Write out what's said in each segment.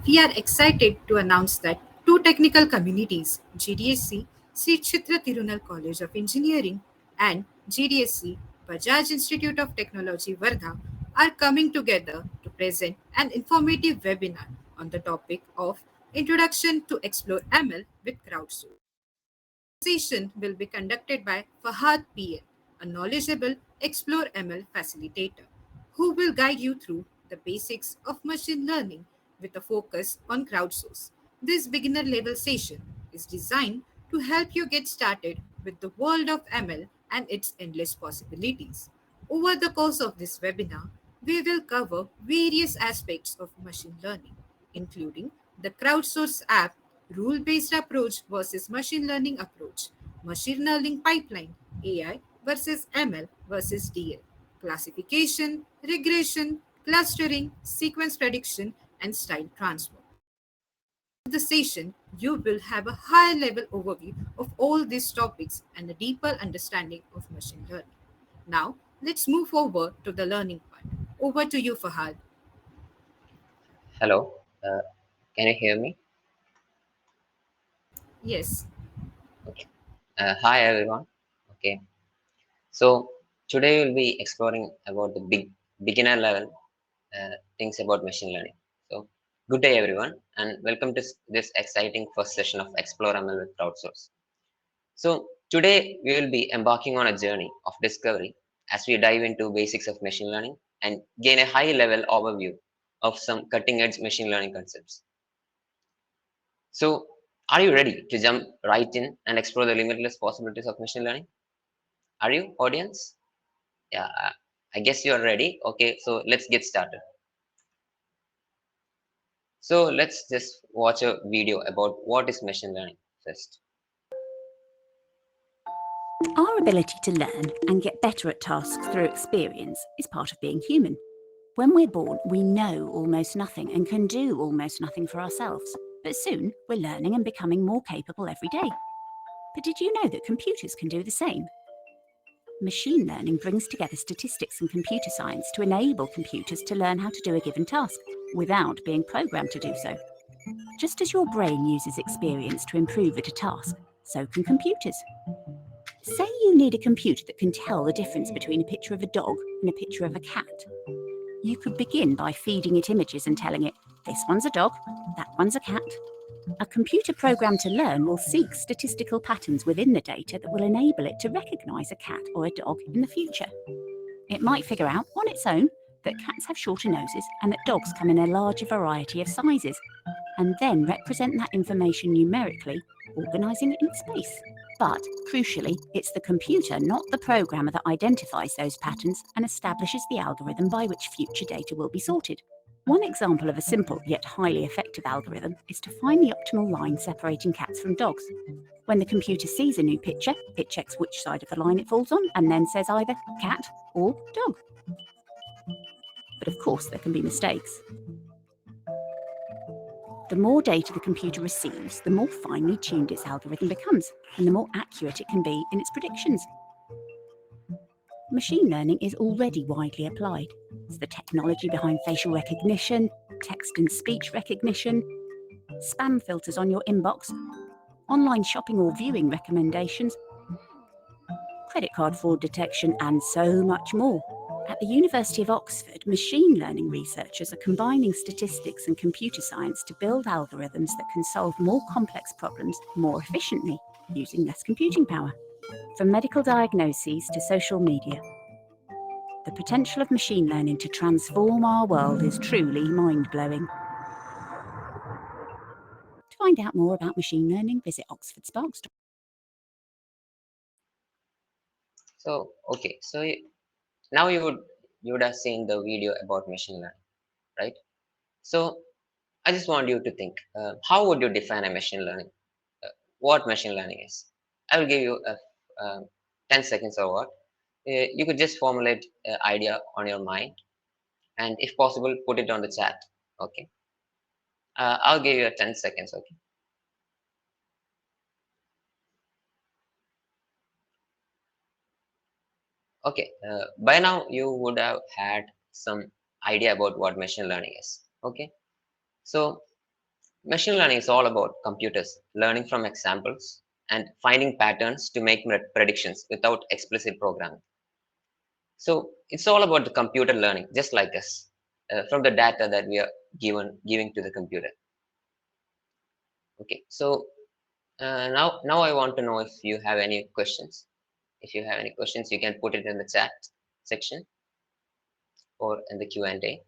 We are excited to announce that two technical communities, GDSC Sri Chitra Tirunal College of Engineering and GDSC Bajaj Institute of Technology Wardha, are coming together to present an informative webinar on the topic of Introduction to Explore ML with Crowdsource. The session will be conducted by Fahad PL, a knowledgeable Explore ML facilitator, who will guide you through the basics of machine learning with a focus on crowdsource. This beginner level session is designed to help you get started with the world of ML and its endless possibilities. Over the course of this webinar, we will cover various aspects of machine learning, including the crowdsource app, rule-based approach versus machine learning approach, machine learning pipeline, AI versus ML versus DL, classification, regression, clustering, sequence prediction, and style transfer. In the session, you will have a high level overview of all these topics and a deeper understanding of machine learning. Now, let's move over to the learning part. Over to you, Fahad. Hello, can you hear me? Yes. Okay. Hi everyone. Okay. So today we'll be exploring about the beginner level things about machine learning. So good day everyone, and welcome to this exciting first session of Explore ML with Crowdsource. So today we will be embarking on a journey of discovery as we dive into basics of machine learning and gain a high level overview of some cutting edge machine learning concepts. So, are you ready to jump right in and explore the limitless possibilities of machine learning? Are you, audience? Yeah, I guess you are ready. Okay, so let's get started. So, let's just watch a video about what is machine learning first. Our ability to learn and get better at tasks through experience is part of being human. When we're born, we know almost nothing and can do almost nothing for ourselves. But soon, we're learning and becoming more capable every day. But did you know that computers can do the same? Machine learning brings together statistics and computer science to enable computers to learn how to do a given task without being programmed to do so. Just as your brain uses experience to improve at a task, so can computers. Say you need a computer that can tell the difference between a picture of a dog and a picture of a cat. You could begin by feeding it images and telling it, this one's a dog, that one's a cat. A computer programmed to learn will seek statistical patterns within the data that will enable it to recognise a cat or a dog in the future. It might figure out on its own that cats have shorter noses and that dogs come in a larger variety of sizes, and then represent that information numerically, organising it in space. But, crucially, it's the computer, not the programmer, that identifies those patterns and establishes the algorithm by which future data will be sorted. One example of a simple yet highly effective algorithm is to find the optimal line separating cats from dogs. When the computer sees a new picture, it checks which side of the line it falls on and then says either cat or dog. But of course, there can be mistakes. The more data the computer receives, the more finely tuned its algorithm becomes, and the more accurate it can be in its predictions. Machine learning is already widely applied. It's the technology behind facial recognition, text and speech recognition, spam filters on your inbox, online shopping or viewing recommendations, credit card fraud detection, and so much more. At the University of Oxford, machine learning researchers are combining statistics and computer science to build algorithms that can solve more complex problems more efficiently, using less computing power. From medical diagnoses to social media, the potential of machine learning to transform our world is truly mind-blowing. To find out more about machine learning, visit Oxford Sparks. So, okay, so now you would have seen the video about machine learning, right? So, I just want you to think, how would you define a machine learning? What machine learning is? I will give you a 10 seconds or what. You could just formulate an idea on your mind, and if possible, put it on the chat. Okay. I'll give you a 10 seconds. Okay. Okay. By now, you would have had some idea about what machine learning is. Okay. So, Machine learning is all about computers learning from examples and finding patterns to make predictions without explicit programming. So it's all about the computer learning, just like us, from the data that we are giving to the computer. Okay, so now I want to know if you have any questions. If you have any questions, you can put it in the chat section or in the Q&A.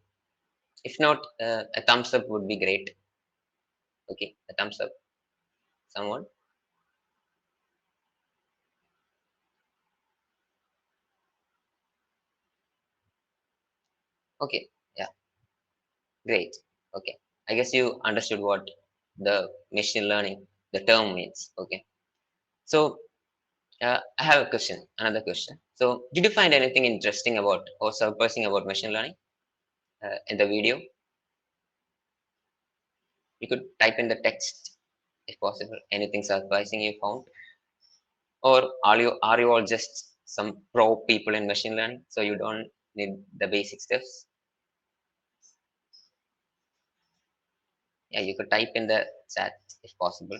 If not, a thumbs up would be great. Okay, a thumbs up. Someone? Okay, yeah, great. Okay, I guess you understood what the machine learning, the term means. Okay, so I have a question, another question. So, did you find anything interesting about or surprising about machine learning in the video? You could type in the text if possible. Anything surprising you found, or are you all just some pro people in machine learning, so you don't need the basic steps? Yeah, you could type in the chat if possible.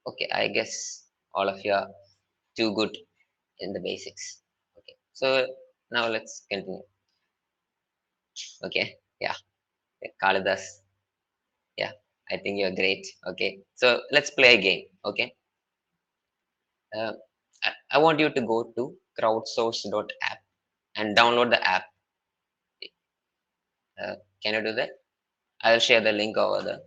Okay, I guess all of you are too good in the basics. Okay, so now let's continue. Okay, yeah, Kalidas. Yeah, I think you're great. Okay, so let's play a game. Okay, uh, I want you to go to crowdsource.app and download the app. Can you do that? I'll share the link over the.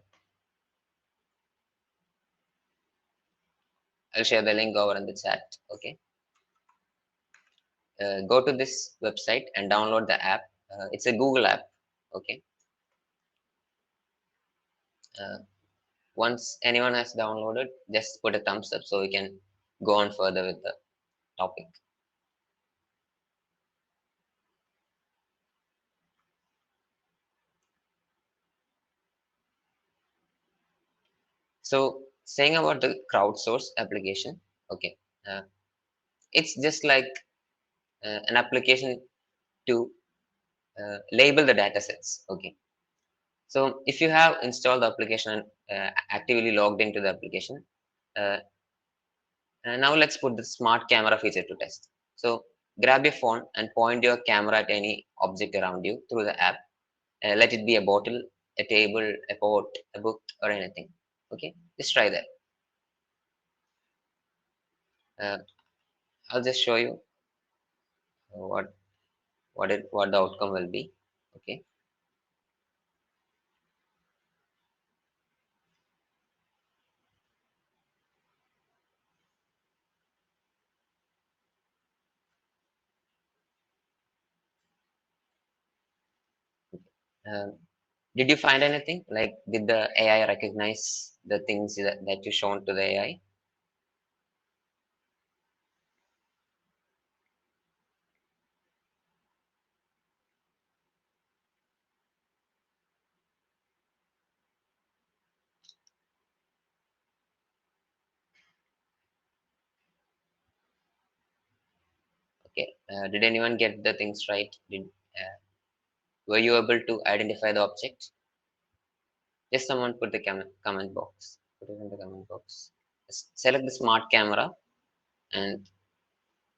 I'll share the link over in the chat. Okay, go to this website and download the app. It's a Google app. Okay. Uh, Once anyone has downloaded, just put a thumbs up so we can go on further with the topic. So saying about the crowdsource application, okay, uh, it's just like an application to label the data sets. Okay, so if you have installed the application and actively logged into the application, uh, now let's put the smart camera feature to test. So grab your phone and point your camera at any object around you through the app. Let it be a bottle, a table, a pot, a book, or anything. Okay, just try that. Uh, I'll just show you what what the outcome will be. Okay. Um, did you find anything? Like, did the AI recognize the things that you shown to the AI? Okay. Did anyone get the things right? Were you able to identify the object? Just someone put the comment box. Put it in the comment box. Select the smart camera and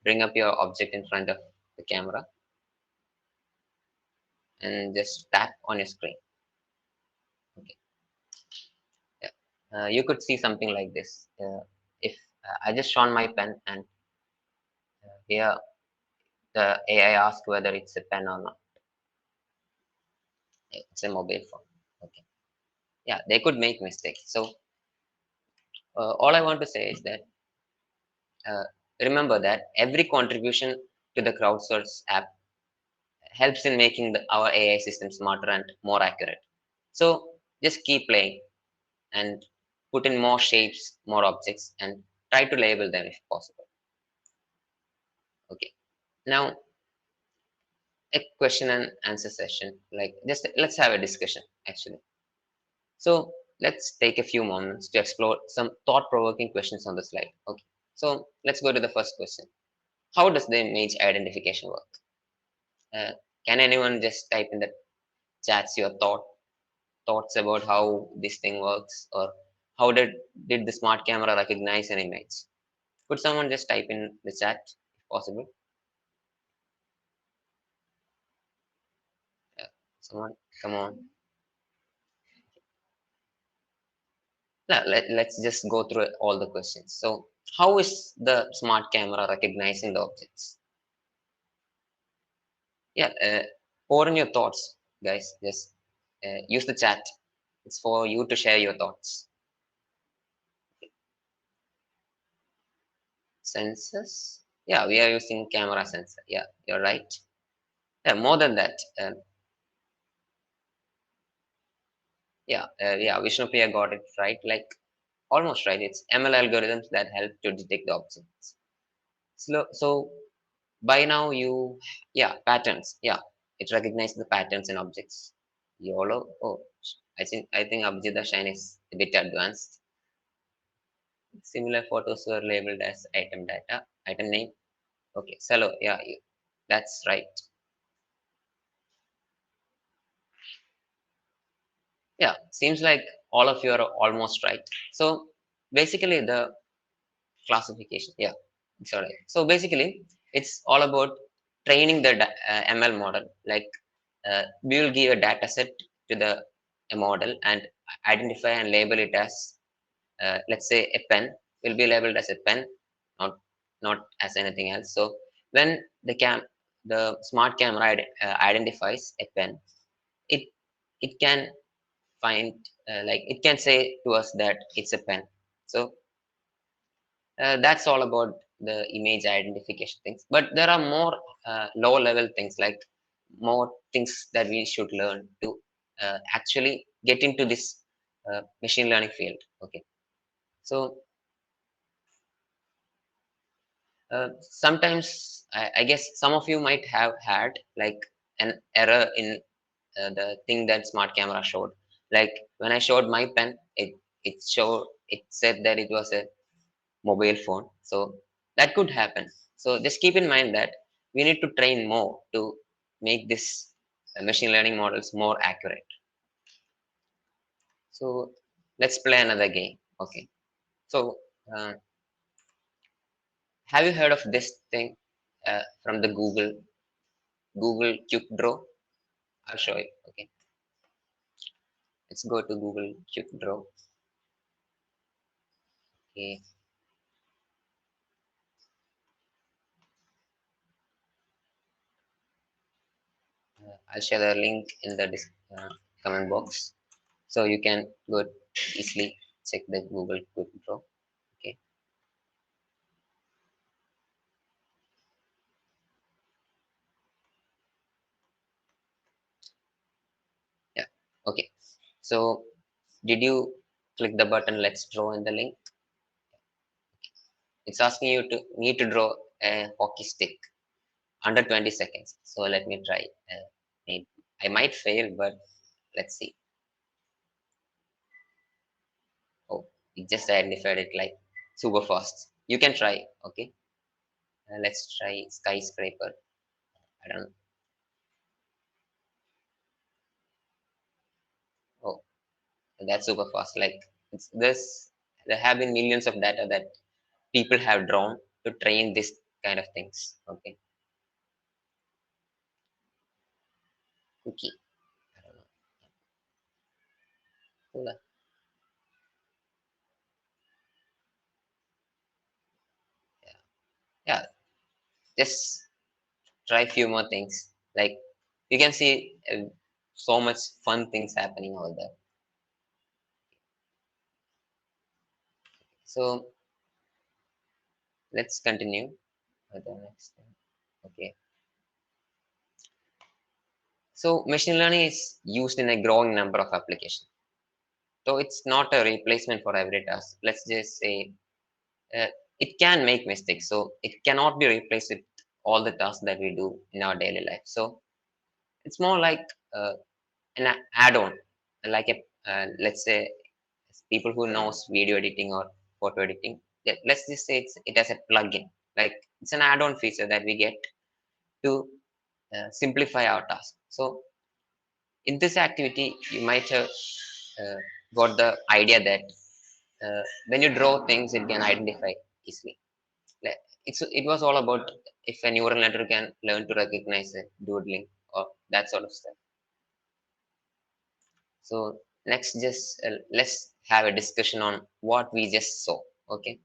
bring up your object in front of the camera and just tap on your screen. Okay. Yeah. You could see something like this. If I just shone my pen and here the AI asks whether it's a pen or not. It's a mobile phone. Okay. Yeah, they could make mistakes. So all I want to say is that uh, remember that every contribution to the crowdsource app helps in making our AI system smarter and more accurate. So just keep playing and put in more shapes, more objects, and try to label them if possible. Okay. Now, a question and answer session. Like, just let's have a discussion actually. So let's take a few moments to explore some thought-provoking questions on the slide. Okay. So let's go to the first question. How does the image identification work? Uh, Can anyone just type in the chats your thoughts about how this thing works, or how did the smart camera recognize an image? Could someone just type in the chat if possible? Yeah, someone, come on. Yeah, let's just go through all the questions. So, how is the smart camera recognizing the objects? Yeah, pour in your thoughts, guys. Just use the chat. It's for you to share your thoughts. Sensors? Yeah, we are using camera sensor. Yeah, you're right. Yeah, more than that. Yeah, Vishnupriya got it right. Like almost right. It's ML algorithms that help to detect the objects. So by now yeah, patterns. Yeah, it recognizes the patterns in objects. YOLO. Oh, I think Abhijita Shine is a bit advanced. Similar photos were labeled as item data, item name. Okay, Salo. Yeah, that's right. Yeah, seems like all of you are almost right. So basically, the classification. Yeah, it's all right. So basically, it's all about training the ML model. Like we will give a data set to the a model and identify and label it as, let's say, a pen will be labeled as a pen, not not as anything else. So when the smart camera identifies a pen, it it can find, like it can say to us that it's a pen. So that's all about the image identification things, but there are more low level things, like more things that we should learn to actually get into this machine learning field. Okay, so sometimes I guess some of you might have had like an error in the thing that smart camera showed. Like when I showed my pen, it said that it was a mobile phone. So that could happen. So just keep in mind that we need to train more to make this machine learning models more accurate. So let's play another game. Okay. So have you heard of this thing from the Google Quick Draw? I'll show you. Okay. Let's go to Google Quick Draw. Okay. I'll share the link in the comment box, so you can go easily check the Google Quick Draw. Okay. Yeah. Okay. So did you click the button let's draw in the link? It's asking you to need to draw a hockey stick under 20 seconds. So let me try. Maybe I might fail, but let's see. Oh, it just identified it like super fast. You can try. Okay. Let's try skyscraper. I don't. Oh, that's super fast. Like it's this. There have been millions of data that people have drawn to train this kind of things. Okay. Cookie. I don't know. Cool. Yeah. Just try few more things. Like you can see so much fun things happening over there. So let's continue with the next thing. Okay. So machine learning is used in a growing number of applications. So it's not a replacement for every task. Let's just say uh, it can make mistakes. So it cannot be replaced with all the tasks that we do in our daily life. So it's more like uh, an add-on, like a let's say people who knows video editing or photo editing. Let's just say it has a plugin. Like it's an add-on feature that we get to simplify our task. So in this activity, you might have uh, got the idea that when you draw things, it can identify easily. Like, it was all about if a neural network can learn to recognize a doodling or that sort of stuff. So let's have a discussion on what we just saw. Okay,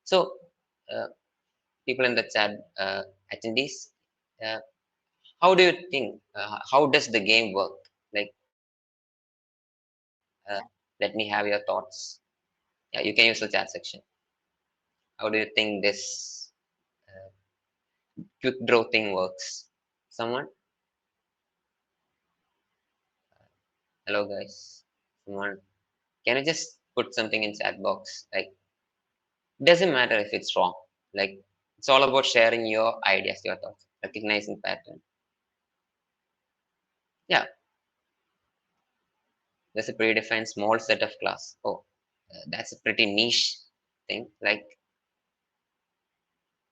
so uh, people in the chat, attendees, uh, how do you think, how does the game work? Like, let me have your thoughts. Yeah, you can use the chat section. How do you think this quick draw thing works? Someone? Hello, guys. Someone? Can you just put something in chat box? Like, doesn't matter if it's wrong. Like, it's all about sharing your ideas, your thoughts, recognizing pattern. Yeah, there's a predefined small set of class. Oh, that's a pretty niche thing. Like,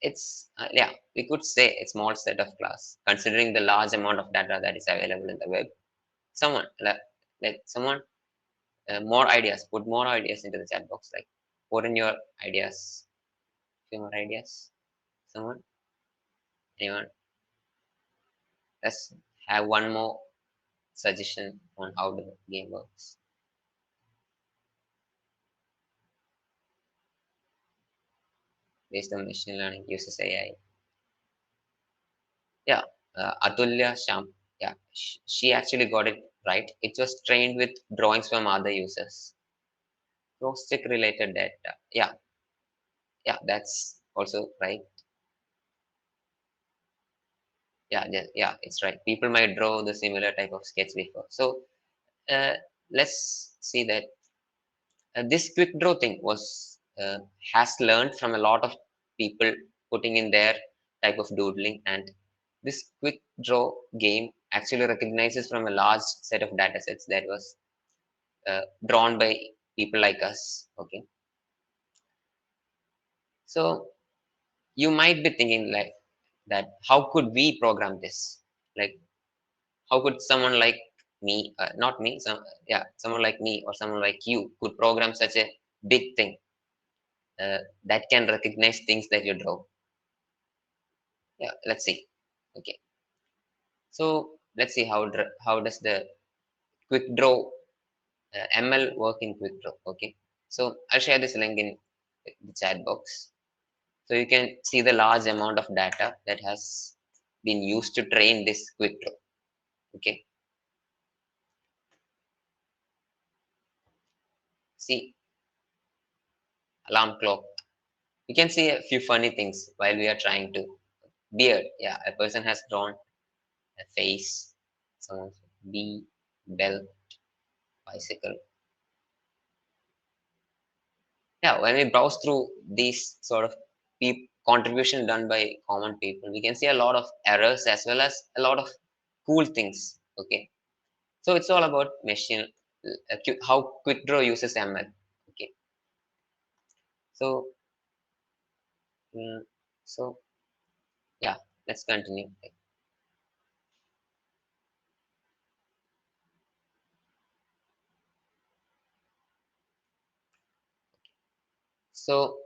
it's yeah, we could say a small set of class considering the large amount of data that is available in the web. Someone like someone more ideas. Put more ideas into the chat box. Like, put in your ideas. Few more ideas. Someone, anyone? Let's have one more suggestion on how the game works. Based on machine learning, uses AI. Yeah, Atulya Sham. Yeah, she actually got it right. It was trained with drawings from other users. Cross-check related data. Yeah, yeah, that's also right. Yeah, it's right. People might draw the similar type of sketch before. So uh, let's see that this quick draw thing was has learned from a lot of people putting in their type of doodling, and this quick draw game actually recognizes from a large set of data sets that was drawn by people like us. Okay, so you might be thinking like that, how could we program this? Like, how could someone like me, not me, yeah, someone like me or someone like you could program such a big thing that can recognize things that you draw? Yeah, let's see. Okay, so let's see how does the quick draw ml work in quick draw. Okay, so I'll share this link in the chat box so you can see the large amount of data that has been used to train this quick draw. Okay, see, alarm clock. You can see a few funny things while we are trying to. Beard, yeah, a person has drawn a face. Someone's bee, bell, bicycle. Yeah, when we browse through these sort of contribution done by common people, we can see a lot of errors as well as a lot of cool things. Okay, so it's all about machine, how quick draw uses ml. Okay, so mm, so yeah, let's continue. So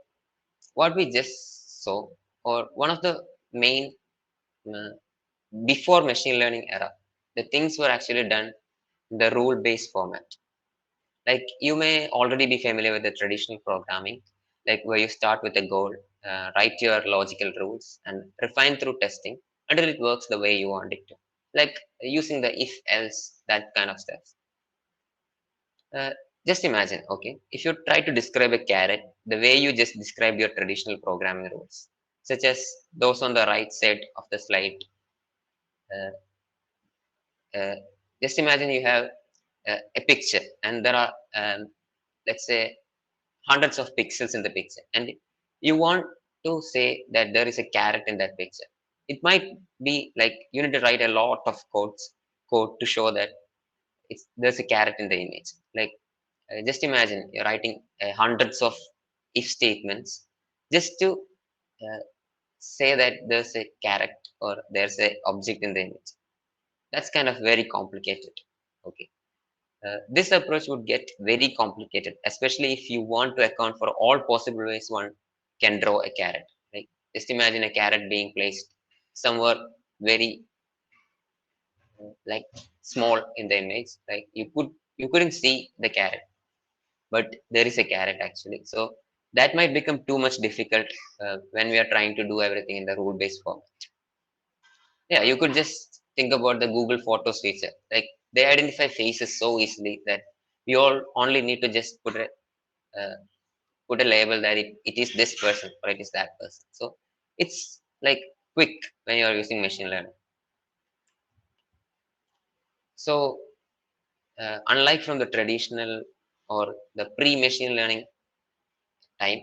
what we just saw, or one of the main uh, before machine learning era, the things were actually done in the rule based format. Like, you may already be familiar with the traditional programming, like where you start with a goal, write your logical rules, and refine through testing until it works the way you want it to. Like using the if else, that kind of stuff. Uh, just imagine, okay, if you try to describe a carrot the way you just described your traditional programming rules, such as those on the right side of the slide. Uh, uh, just imagine you have a picture, and there are, let's say, hundreds of pixels in the picture, and you want to say that there is a carrot in that picture. It might be like you need to write a lot of code to show that there's a carrot in the image. Like, just imagine you're writing hundreds of if statements just to uh, say that there's a carrot or there's a object in the image. That's kind of very complicated. Okay. This approach would get very complicated, especially if you want to account for all possible ways one can draw a carrot. Like just imagine a carrot being placed somewhere very like small in the image. Like you couldn't see the carrot, but there is a carrot actually. So that might become too much difficult when we are trying to do everything in the rule-based form. Yeah, you could just think about the Google Photos feature. Like they identify faces so easily that we all only need to just uh, put a label that it is this person or it is that person. So it's like quick when you are using machine learning. So unlike from the traditional or the pre-machine learning time,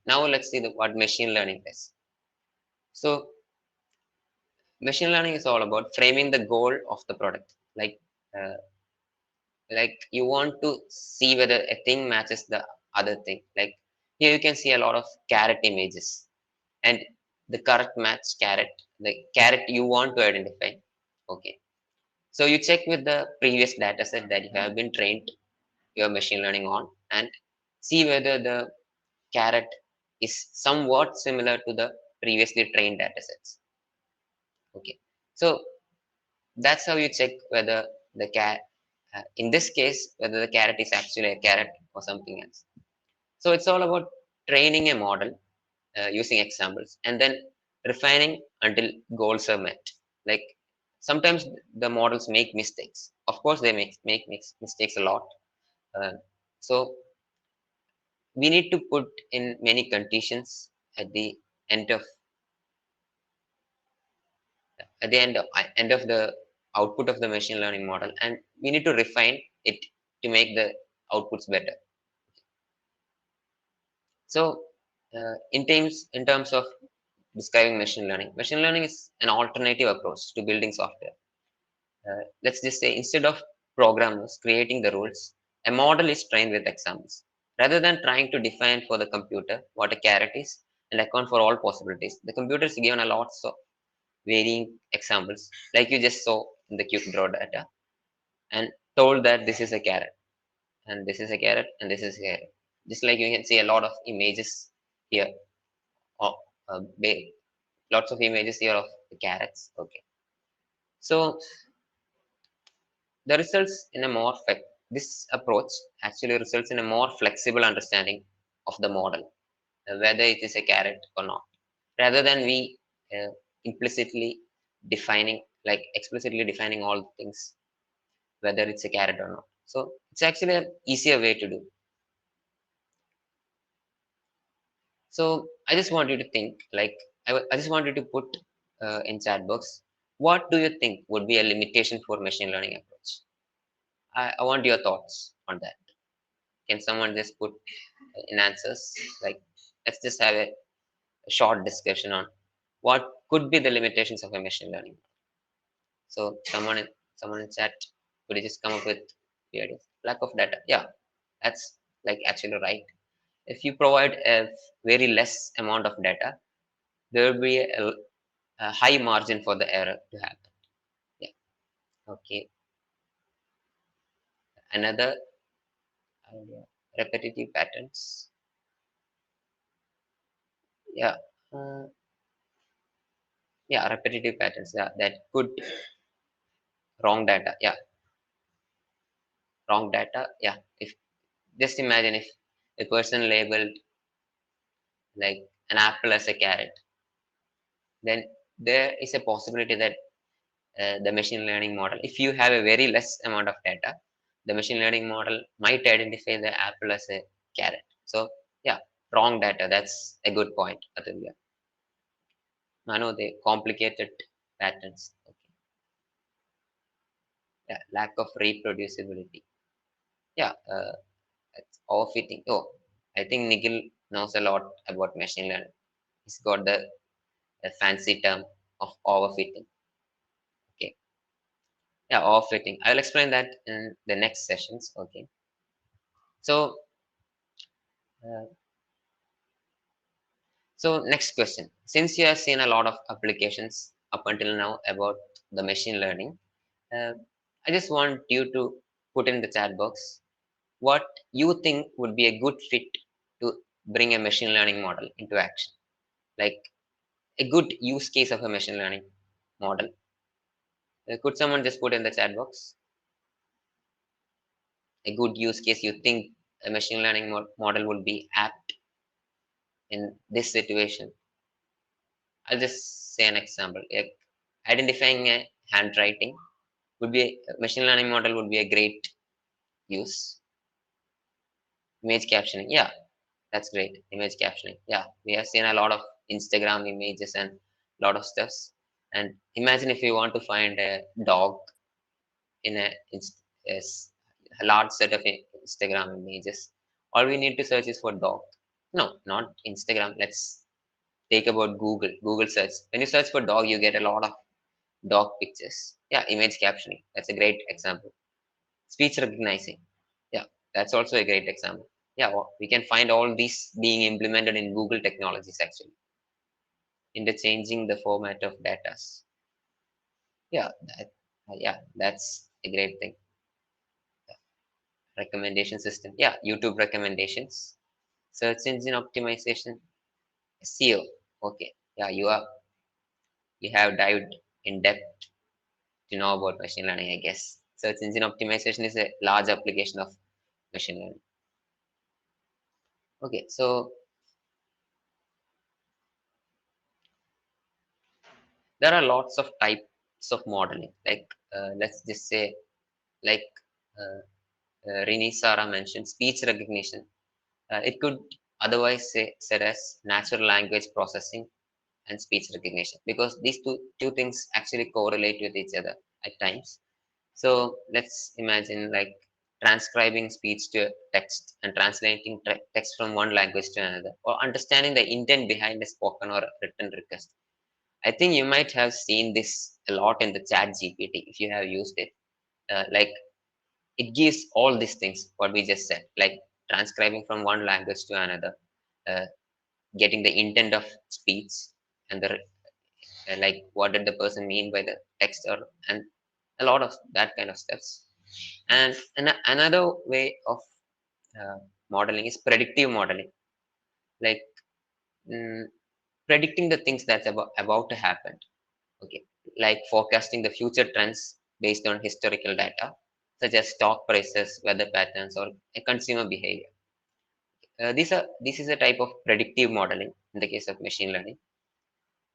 now let's see what machine learning is. So machine learning is all about framing the goal of the product. Uh, like you want to see whether a thing matches the other thing. Like here you can see a lot of carrot images and the correct match carrot, the carrot you want to identify. Okay, so you check with the previous data set that you have been trained your machine learning on and see whether the carrot is somewhat similar to the previously trained data sets. Okay, so that's how you check whether the cat in this case whether the carrot is actually a carrot or something else. So it's all about training a model using examples and then refining until goals are met. Like sometimes the models make mistakes, of course they make mistakes a lot. uh, so we need to put in many conditions at the end of end of the output of the machine learning model, and we need to refine it to make the outputs better. So in terms of describing machine learning is an alternative approach to building software. Let's just say instead of programmers creating the rules, a model is trained with examples. Rather than trying to define for the computer what a carrot is and account for all possibilities, the computer is given a lot of varying examples, like you just saw in the cube draw data, and told that this is a carrot and this is a carrot and this is a carrot. Just like you can see a lot of images here, or lots of images here of the carrots. Okay, so the results in a more this approach actually results in a more flexible understanding of the model, whether it is a carrot or not, rather than we uh, implicitly defining like explicitly defining all things whether it's a carrot or not. So it's actually an easier way to do. So I just want you to think like I just want you to put in chat box, what do you think would be a limitation for machine learning approach? I want your thoughts on that. Can someone just put in answers? Like, let's just have a short discussion on what could be the limitations of a machine learning. So, someone in chat, could you just come up with the ideas? Lack of data. Yeah, that's like actually right. If you provide a very less amount of data, there will be a high margin for the error to happen. Yeah. Okay. Another idea, repetitive patterns. Yeah. Uh, yeah, repetitive patterns. Yeah, that could wrong data. Yeah, wrong data. Yeah, if just imagine if a person labeled like an apple as a carrot, then there is a possibility that the machine learning model, if you have a very less amount of data, the machine learning model might identify the apple as a carrot. So yeah, wrong data. That's a good point, Atulya. I know the complicated patterns. Okay. Yeah, lack of reproducibility. Yeah, it's overfitting. Oh, I think Nikhil knows a lot about machine learning. He's got the fancy term of overfitting. Okay. Yeah, overfitting. I'll explain that in the next sessions. Okay. So, uh, So next question, since you have seen a lot of applications up until now about the machine learning, uh, I just want you to put in the chat box what you think would be a good fit to bring a machine learning model into action, like a good use case of a machine learning model. Could someone just put in the chat box a good use case you think a machine learning model would be apt in this situation? I'll just say an example. Like identifying a handwriting would be a machine learning model would be a great use. Image captioning, yeah, that's great. Image captioning, yeah, we have seen a lot of Instagram images and a lot of stuffs. And imagine if you want to find a dog in a large set of Instagram images. All we need to search is for dog. No, not Instagram. Let's take about Google. Google search. When you search for dog, you get a lot of dog pictures. Yeah, image captioning. That's a great example. Speech recognizing. Yeah, that's also a great example. Yeah, well, we can find all these being implemented in Google technologies actually, interchanging the format of data. Yeah, that's a great thing. Recommendation system. Yeah, YouTube recommendations, search engine optimization, SEO. Okay, yeah, you have dived in depth to know about machine learning, I guess. Search engine optimization is a large application of machine learning. Okay, so there are lots of types of modeling. Like let's just say, like uh, Rini Sara mentioned, speech recognition. It could otherwise say said as natural language processing and speech recognition, because these two things actually correlate with each other at times. So let's imagine like transcribing speech to text and translating text from one language to another, or understanding the intent behind a spoken or written request. I think you might have seen this a lot in the chat GPT if you have used it. Like it gives all these things what we just said, like transcribing from one language to another, uh, getting the intent of speech and the like what did the person mean by the text, or and a lot of that kind of stuffs. And another way of uh, modeling is predictive modeling, like mm, predicting the things that's about to happen. Okay, like forecasting the future trends based on historical data, such as stock prices, weather patterns, or a consumer behavior. This is a type of predictive modeling in the case of machine learning.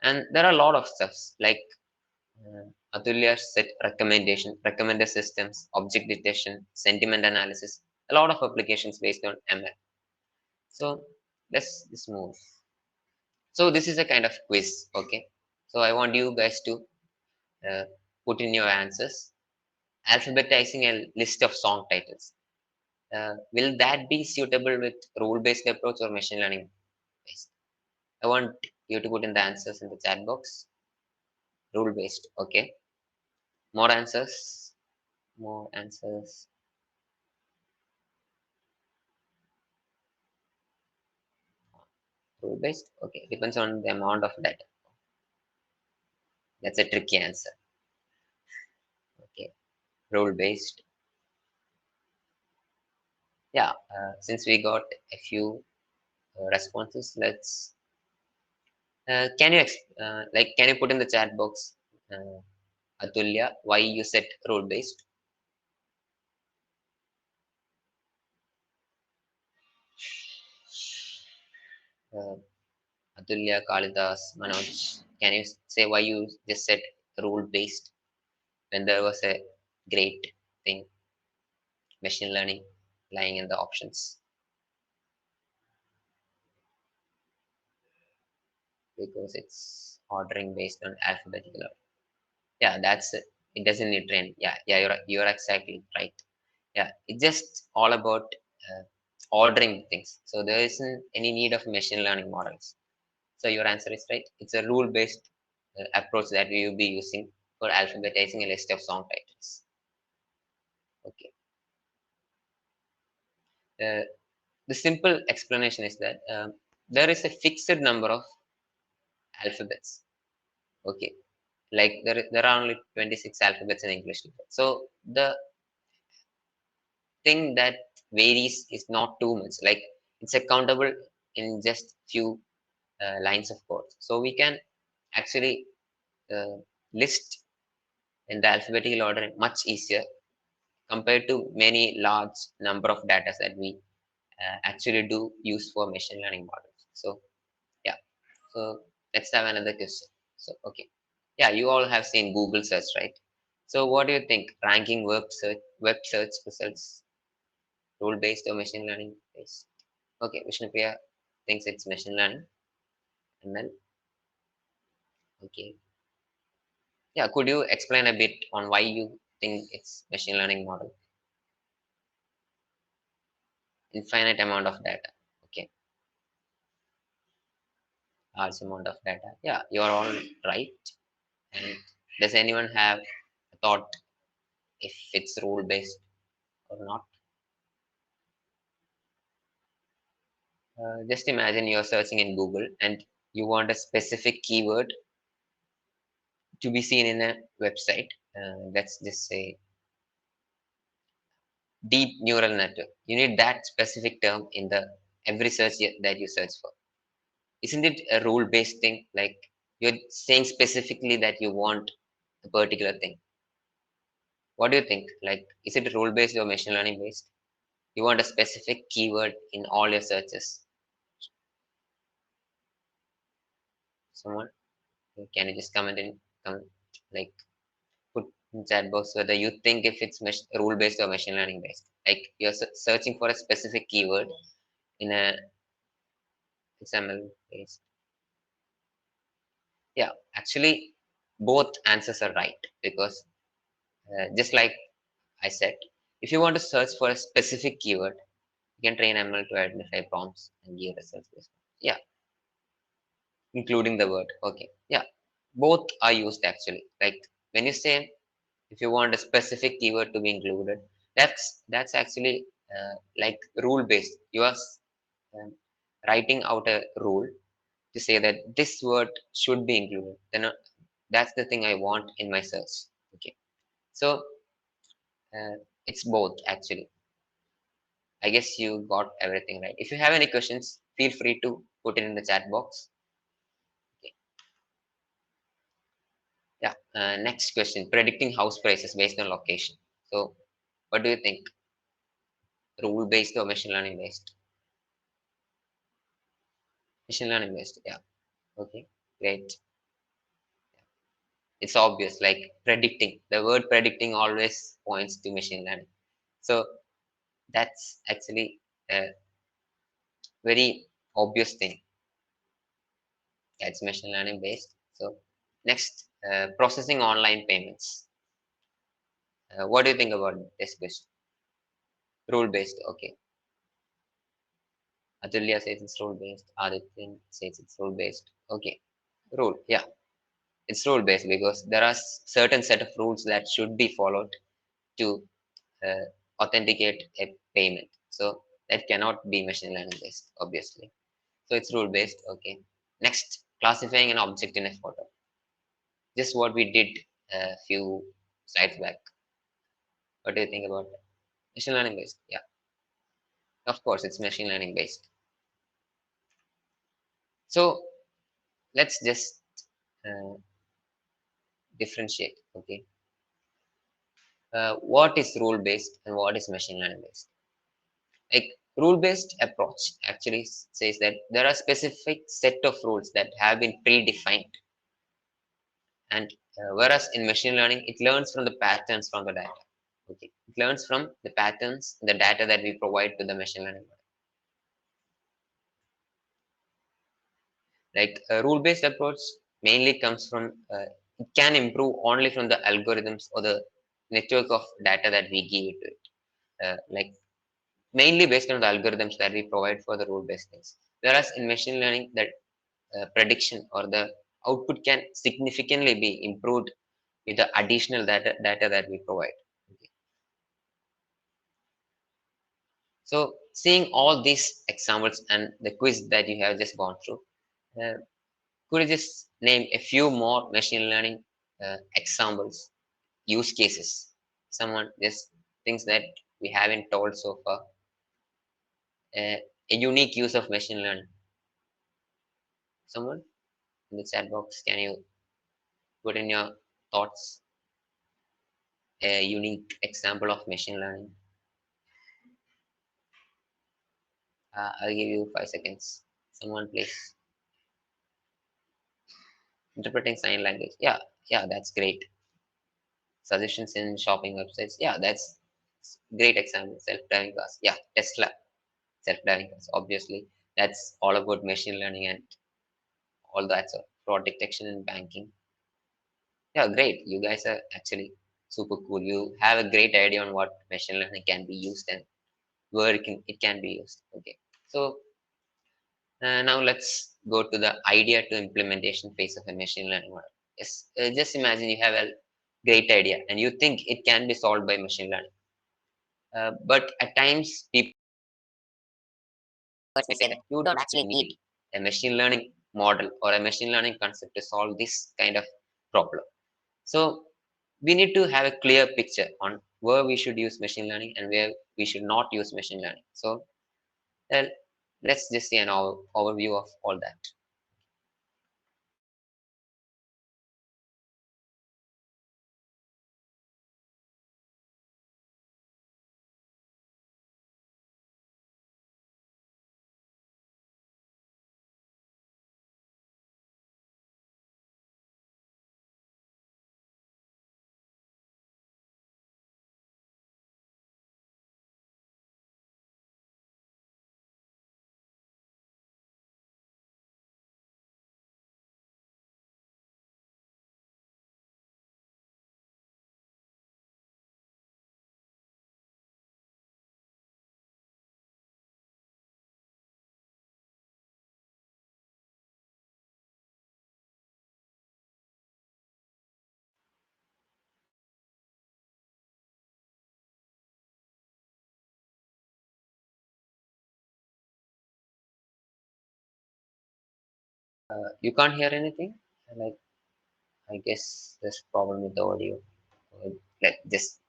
And there are a lot of stuffs like Atulya set recommender systems, object detection, sentiment analysis, a lot of applications based on ML. So let's just move. So this is a kind of quiz, okay? So I want you guys to uh, put in your answers, alphabetizing a list of song titles. Will that be suitable with rule-based approach or machine learning based? I want you to put in the answers in the chat box. Rule-based, okay? More answers. More answers. Rule based? Okay, depends on the amount of data. That's a tricky answer. Okay, rule based. Yeah, since we got a few responses, let's. Can you put in the chat box, Atulya, why you set rule based? Uh, Atulya, Kalidas, Manoj, can you say why you just set rule based when there was a great thing, machine learning, lying in the options? Because it's ordering based on alphabetical order. Yeah, that's it. It doesn't need train. Yeah, you're exactly right. Yeah, it's just all about uh, ordering things. So there isn't any need of machine learning models. So your answer is right. It's a rule based approach that we will be using for alphabetizing a list of song titles. Okay. Uh, the simple explanation is that there is a fixed number of alphabets. Okay, like there are only 26 alphabets in English. So the thing that varies is not too much. Like it's accountable in just few lines of code. So we can actually uh, list in the alphabetical order much easier compared to many large number of data that we actually do use for machine learning models. So yeah, so let's have another question. So okay, yeah, you all have seen Google search, right? So what do you think? Ranking web search results rule based or machine learning based? Okay, Vishnupriya thinks it's machine learning. And then okay, yeah, could you explain a bit on why you think it's machine learning model? Infinite amount of data. Okay, large amount of data. Yeah, you're all right. And does anyone have a thought if it's rule based or not? Just imagine you're searching in Google and you want a specific keyword to be seen in a website. Let's just say deep neural network. You need that specific term in the every that you search for. Isn't it a rule based thing? Like you're saying specifically that you want a particular thing. What do you think? Like, is it rule based or machine learning based? You want a specific keyword in all your searches. Someone, can you just comment in, comment, like put in chat box whether you think if it's rule based or machine learning based. Like you're searching for a specific keyword in a XML based. Yeah, actually, both answers are right because just like I said, if you want to search for a specific keyword, you can train ML to identify prompts and give results based. Yeah, including the word. Okay, yeah, both are used actually. Like when you say if you want a specific keyword to be included, that's actually like rule based. You are um, writing out a rule to say that this word should be included. Then that's the thing I want in my search. Okay, so it's both actually. I guess you got everything right. If you have any questions, feel free to put it in the chat box. Okay. Yeah. Next question: predicting house prices based on location. So, what do you think? Rule based or machine learning based? Machine learning based. Yeah. Okay. Great. It's obvious. Like predicting. The word predicting always points to machine learning. So that's actually a very obvious thing. That's machine learning based. So next, processing online payments. What do you think about this question? Rule based. Okay. Atulya says it's rule based. Aditya says it's rule based. Okay. Rule. Yeah. It's rule based because there are certain set of rules that should be followed to uh, authenticate a payment. So that cannot be machine learning based, obviously. So it's rule based. Okay. Next, classifying an object in a photo. Just what we did a few slides back. What do you think about that? Machine learning based? Yeah, of course, it's machine learning based. So let's just uh, differentiate. Okay, what is rule based and what is machine learning based? Like rule based approach actually says that there are specific set of rules that have been predefined, and whereas in machine learning, it learns from the patterns from the data. Okay, it learns from the patterns, the data that we provide to the machine learning model. Like a rule-based approach mainly comes from it can improve only from the algorithms or the network of data that we give it to it. Like mainly based on the algorithms that we provide for the rule-based things. Whereas in machine learning, that prediction or the output can significantly be improved with the additional data that we provide. Okay. So seeing all these examples and the quiz that you have just gone through, uh, Could you just name a few more machine learning examples, use cases? Someone just thinks that we haven't told so far. A unique use of machine learning. Someone in the chat box, can you put in your thoughts a unique example of machine learning? I'll give you 5 seconds. Someone please. Interpreting sign language. Yeah, that's great. Suggestions in shopping websites. Yeah, that's great example. Self-driving cars. Yeah, Tesla. Self-driving cars. Obviously, that's all about machine learning and all that. So fraud detection in banking. Yeah, great. You guys are actually super cool. You have a great idea on what machine learning can be used and where it can be used. Okay. So now let's go to the idea to implementation phase of a machine learning model. Yes, just imagine you have a great idea and you think it can be solved by machine learning. But at times people may say that you don't actually need a machine learning model or a machine learning concept to solve this kind of problem. So we need to have a clear picture on where we should use machine learning and where we should not use machine learning. So uh, let's just see an overview of all that. You can't hear anything? Like, I guess there's a problem with the audio. Let just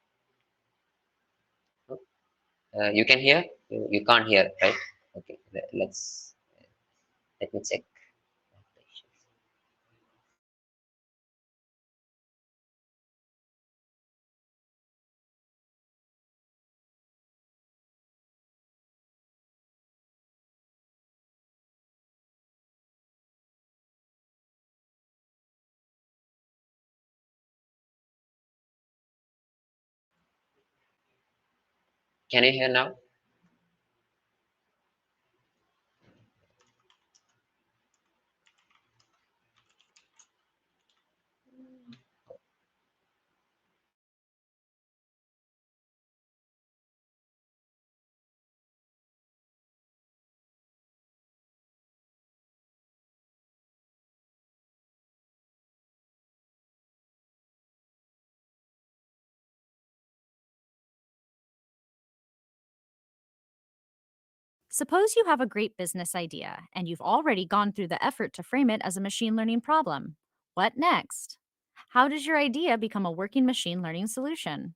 you can hear, you can't hear, right? Okay, let me check. Can you hear now? Suppose you have a great business idea and you've already gone through the effort to frame it as a machine learning problem. What next? How does your idea become a working machine learning solution?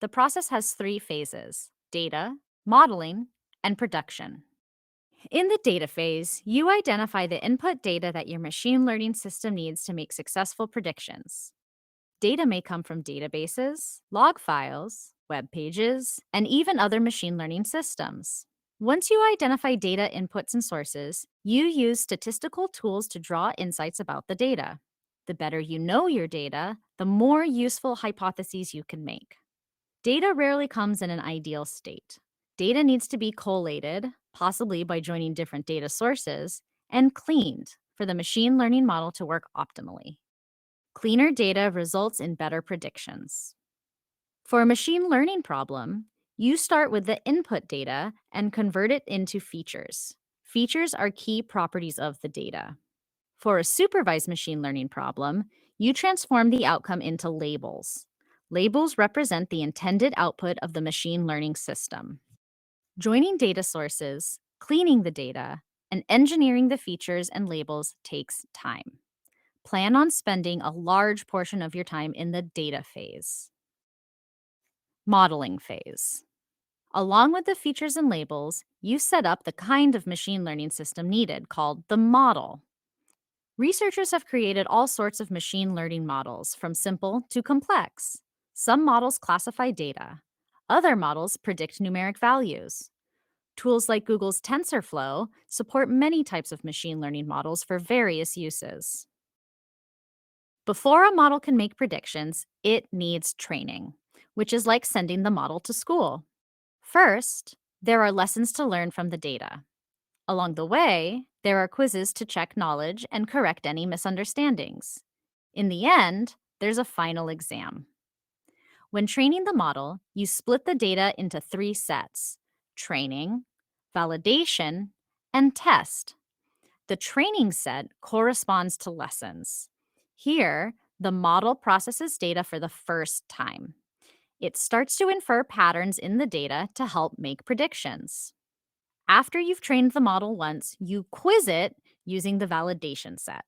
The process has 3 phases: data, modeling, and production. In the data phase, you identify the input data that your machine learning system needs to make successful predictions. Data may come from databases, log files, web pages, and even other machine learning systems. Once you identify data inputs and sources, you use statistical tools to draw insights about the data. The better you know your data, the more useful hypotheses you can make. Data rarely comes in an ideal state. Data needs to be collated, possibly by joining different data sources, and cleaned for the machine learning model to work optimally. Cleaner data results in better predictions. For a machine learning problem, you start with the input data and convert it into features. Features are key properties of the data. For a supervised machine learning problem, you transform the outcome into labels. Labels represent the intended output of the machine learning system. Joining data sources, cleaning the data, and engineering the features and labels takes time. Plan on spending a large portion of your time in the data phase. Modeling phase. Along with the features and labels, you set up the kind of machine learning system needed, called the model. Researchers have created all sorts of machine learning models, from simple to complex. Some models classify data. Other models predict numeric values. Tools like Google's TensorFlow support many types of machine learning models for various uses. Before a model can make predictions, it needs training, which is like sending the model to school. First, there are lessons to learn from the data. Along the way, there are quizzes to check knowledge and correct any misunderstandings. In the end, there's a final exam. When training the model, you split the data into 3 sets: training, validation, and test. The training set corresponds to lessons. Here, the model processes data for the first time. It starts to infer patterns in the data to help make predictions. After you've trained the model once, you quiz it using the validation set.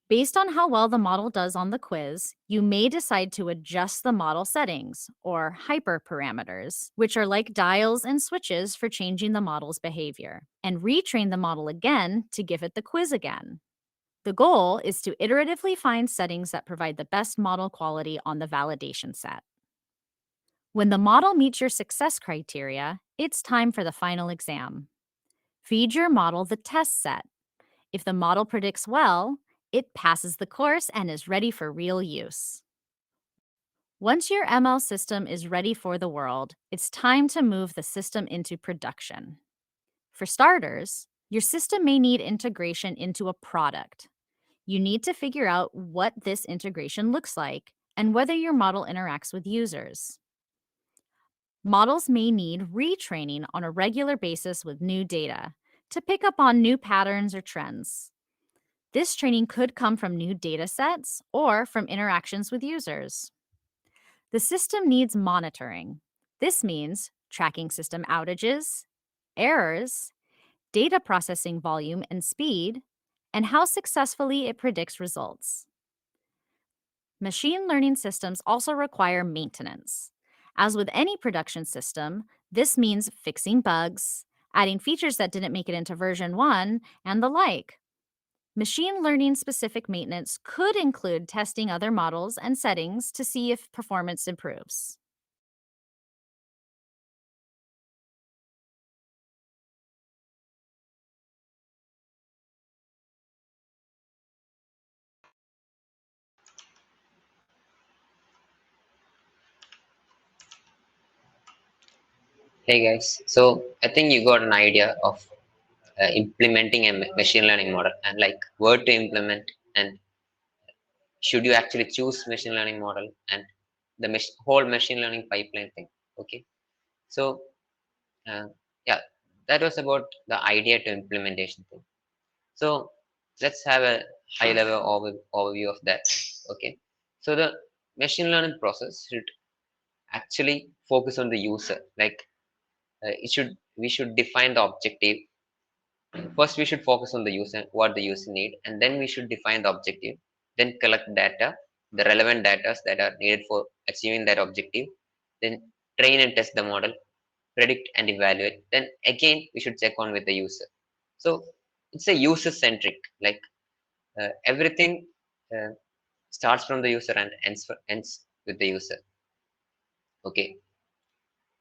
Based on how well the model does on the quiz, you may decide to adjust the model settings, or hyperparameters, which are like dials and switches for changing the model's behavior, and retrain the model again to give it the quiz again. The goal is to iteratively find settings that provide the best model quality on the validation set. When the model meets your success criteria, it's time for the final exam. Feed your model the test set. If the model predicts well, it passes the course and is ready for real use. Once your ML system is ready for the world, it's time to move the system into production. For starters, your system may need integration into a product. You need to figure out what this integration looks like and whether your model interacts with users. Models may need retraining on a regular basis with new data to pick up on new patterns or trends. This training could come from new data sets or from interactions with users. The system needs monitoring. This means tracking system outages, errors, data processing volume and speed, and how successfully it predicts results. Machine learning systems also require maintenance. As with any production system, this means fixing bugs, adding features that didn't make it into version 1, and the like. Machine learning specific maintenance could include testing other models and settings to see if performance improves. Hey guys, so I think you got an idea of implementing a machine learning model, and like where to implement, and should you actually choose machine learning model, and the whole machine learning pipeline thing. Okay, so uh, yeah, that was about the idea to implementation thing. So let's have a high level overview of that. Okay, so the machine learning process should actually focus on the user. Like we should define the objective. First, we should focus on the user, what the user need, and then we should define the objective. Then collect data, the relevant data that are needed for achieving that objective. Then train and test the model, predict and evaluate. Then again, we should check on with the user. So it's a user centric. Like everything uh, starts from the user and ends with the user. Okay,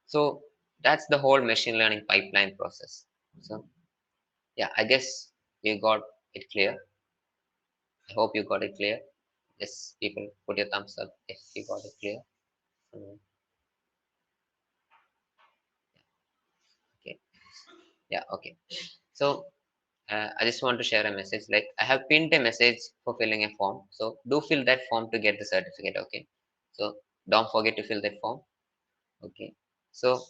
so that's the whole machine learning pipeline process. So yeah, I guess you got it clear. I hope you got it clear. Yes, people, put your thumbs up if you got it clear. Mm, okay. Yeah. Okay. So I just want to share a message. Like I have pinned a message for filling a form. So do fill that form to get the certificate. Okay. So don't forget to fill that form. Okay. So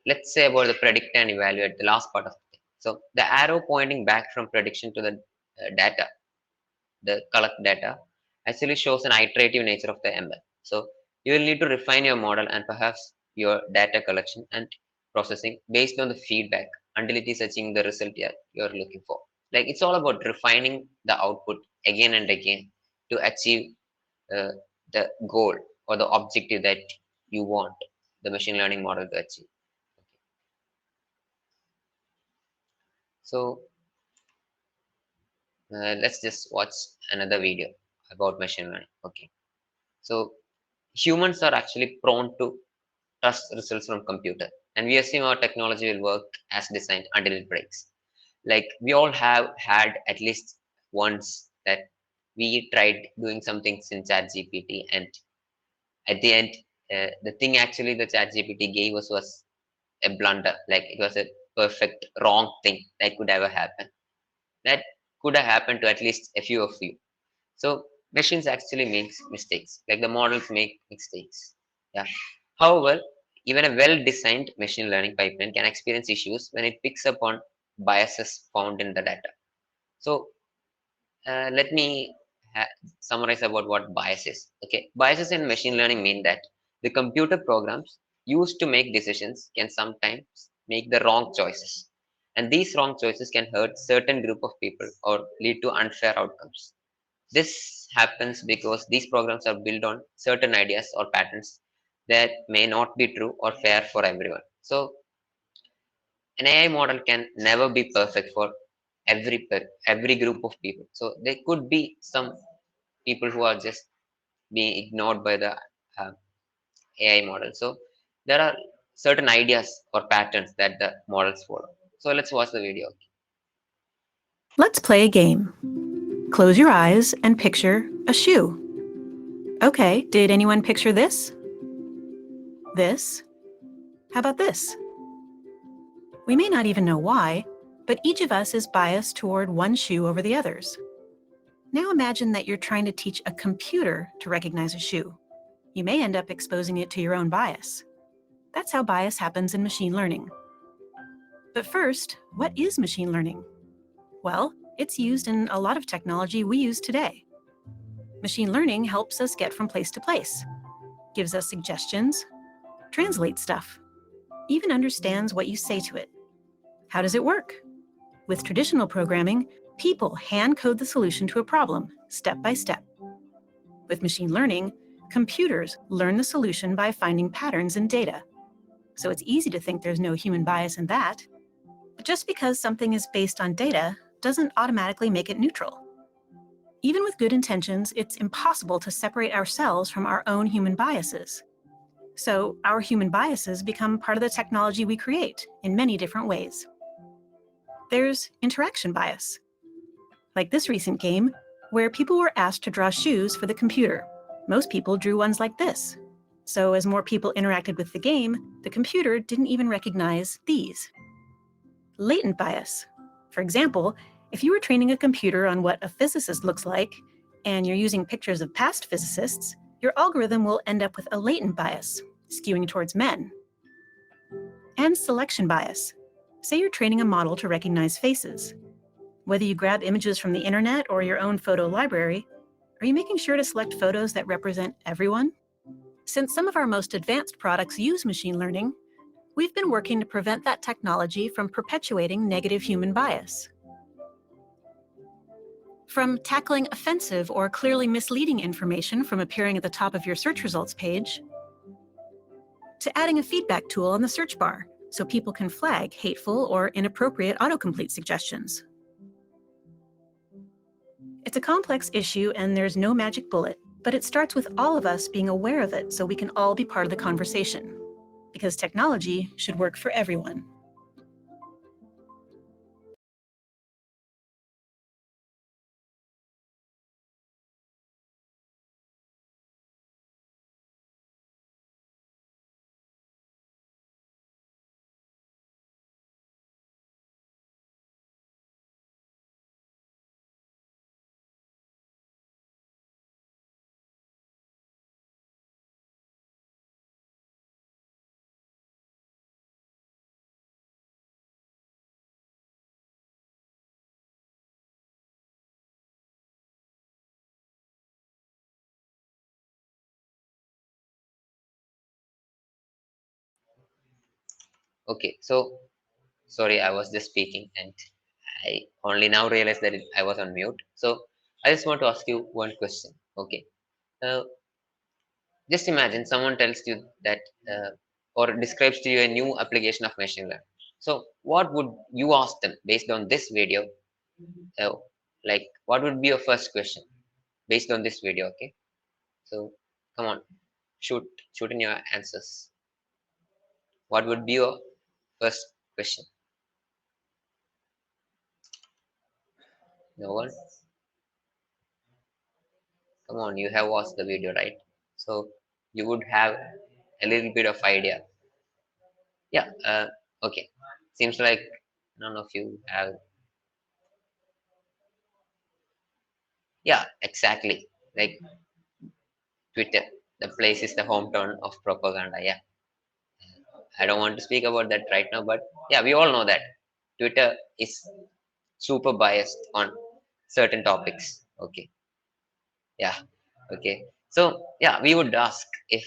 let's say about the predict and evaluate, the last part of the thing. So the arrow pointing back from prediction to the data, the collect data, actually shows an iterative nature of the ML. So you will need to refine your model and perhaps your data collection and processing based on the feedback until it is achieving the result you're looking for. Like it's all about refining the output again and again to achieve uh, the goal or the objective that you want the machine learning model to achieve. So let's just watch another video about machine learning. Okay, so humans are actually prone to trust results from computer, and we assume our technology will work as designed until it breaks. Like we all have had at least once that we tried doing something in chat gpt, and at the end the thing actually the chat gpt gave us was a blunder. Like it was a perfect wrong thing that could ever happen, that could have happened to at least a few of you. So machines actually makes mistakes, like the models make mistakes. Yeah. However, even a well-designed machine learning pipeline can experience issues when it picks up on biases found in the data. So let me summarize about what bias is. Okay, biases in machine learning mean that the computer programs used to make decisions can sometimes make the wrong choices, and these wrong choices can hurt certain group of people or lead to unfair outcomes. This happens because these programs are built on certain ideas or patterns that may not be true or fair for everyone. So an AI model can never be perfect for every group of people. So there could be some people who are just being ignored by the uh, AI model. So there are certain ideas or patterns that the models follow. So let's watch the video. Let's play a game. Close your eyes and picture a shoe. Okay, did anyone picture this? This? How about this? We may not even know why, but each of us is biased toward one shoe over the others. Now imagine that you're trying to teach a computer to recognize a shoe. You may end up exposing it to your own bias. That's how bias happens in machine learning. But first, what is machine learning? Well, it's used in a lot of technology we use today. Machine learning helps us get from place to place, gives us suggestions, translates stuff, even understands what you say to it. How does it work? With traditional programming, people hand code the solution to a problem, step by step. With machine learning, computers learn the solution by finding patterns in data. So it's easy to think there's no human bias in that. But just because something is based on data doesn't automatically make it neutral. Even with good intentions, it's impossible to separate ourselves from our own human biases. So our human biases become part of the technology we create in many different ways. There's interaction bias, like this recent game, where people were asked to draw shoes for the computer. Most people drew ones like this. So as more people interacted with the game, the computer didn't even recognize these. Latent bias. For example, if you were training a computer on what a physicist looks like, and you're using pictures of past physicists, your algorithm will end up with a latent bias, skewing towards men. And selection bias. Say you're training a model to recognize faces. Whether you grab images from the internet or your own photo library, are you making sure to select photos that represent everyone? Since some of our most advanced products use machine learning, we've been working to prevent that technology from perpetuating negative human bias. From tackling offensive or clearly misleading information from appearing at the top of your search results page, to adding a feedback tool on the search bar so people can flag hateful or inappropriate autocomplete suggestions. It's a complex issue and there's no magic bullet, but it starts with all of us being aware of it so we can all be part of the conversation. Because technology should work for everyone. Okay, so sorry, I was just speaking and I only now realized that I was on mute. So I just want to ask you one question. Okay, uh, just imagine someone tells you that or describes to you a new application of machine learning. So what would you ask them based on this video? Uh, like, what would be your first question based on this video? Okay, so come on, shoot, shoot in your answers. What would be your first question? No one? Come on, you have watched the video, right? So you would have a little bit of idea. Yeah, okay. Seems like none of you have. Yeah, exactly. Like Twitter, the place is the hometown of propaganda. Yeah, I don't want to speak about that right now, but yeah, we all know that Twitter is super biased on certain topics. Okay, yeah, okay. So yeah, we would ask if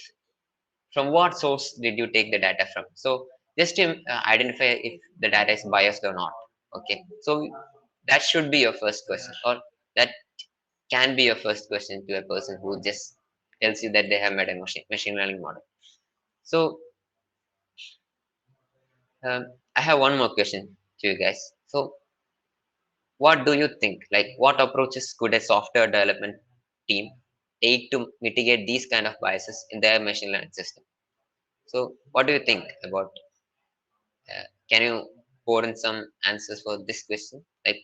from what source did you take the data from? So just to identify if the data is biased or not. Okay, so that should be your first question, or that can be your first question to a person who just tells you that they have made a machine learning model. So I have one more question to you guys. So what do you think? Like, what approaches could a software development team take to mitigate these kind of biases in their machine learning system? So what do you think about? Can you pour in some answers for this question? Like,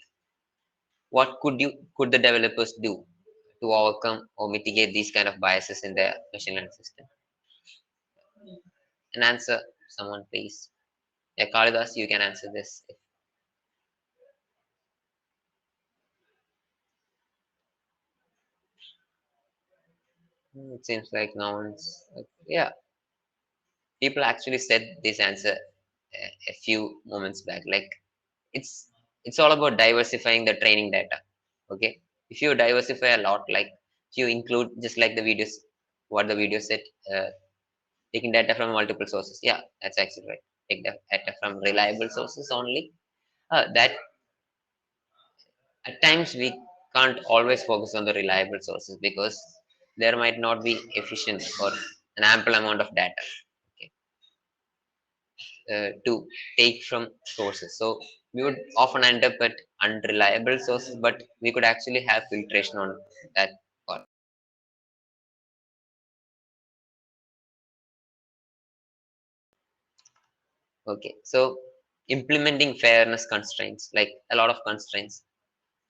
what could the developers do to overcome or mitigate these kind of biases in their machine learning system? An answer, someone please. Yeah, Kalidas, you can answer this. It seems like no one's. Yeah, people actually said this answer a few moments back. Like it's it's all about diversifying the training data. Okay, if you diversify a lot, like if you include just like the videos, what the video said, taking data from multiple sources. Yeah, that's actually right. Take the data from reliable sources only. That at times we can't always focus on the reliable sources because there might not be efficient or an ample amount of data, okay, to take from sources. So we would often end up at unreliable sources, but we could actually have filtration on that part. Okay, so implementing fairness constraints, like a lot of constraints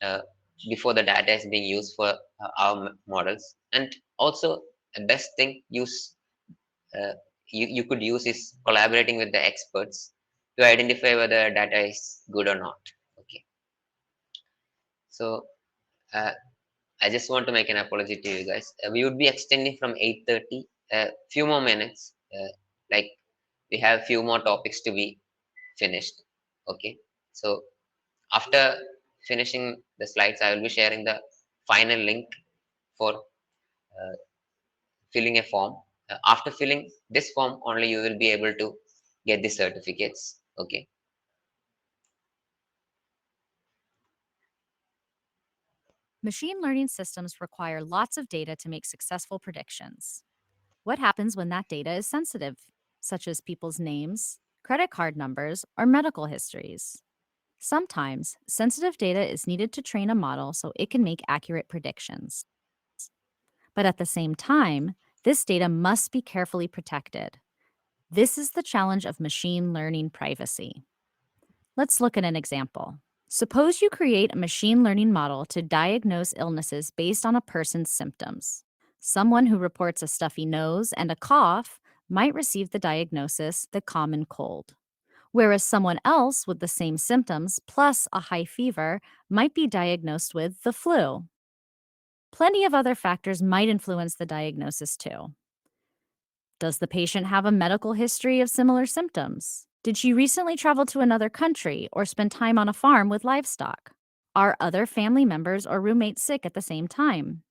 uh, before the data is being used for our models, and also the best thing uh, you could use is collaborating with the experts to identify whether data is good or not. Okay, so uh, I just want to make an apology to you guys. We would be extending from 8:30 a few more minutes. Like we have few more topics to be finished. Okay, so after finishing the slides, I will be sharing the final link for filling a form. After filling this form, only you will be able to get the certificates. Okay. Machine learning systems require lots of data to make successful predictions. What happens when that data is sensitive, such as people's names, credit card numbers, or medical histories? Sometimes, sensitive data is needed to train a model so it can make accurate predictions. But at the same time, this data must be carefully protected. This is the challenge of machine learning privacy. Let's look at an example. Suppose you create a machine learning model to diagnose illnesses based on a person's symptoms. Someone who reports a stuffy nose and a cough might receive the diagnosis the common cold, whereas someone else with the same symptoms plus a high fever might be diagnosed with the flu. Plenty of other factors might influence the diagnosis too. Does the patient have a medical history of similar symptoms? Did she recently travel to another country or spend time on a farm with livestock? Are other family members or roommates sick at the same time?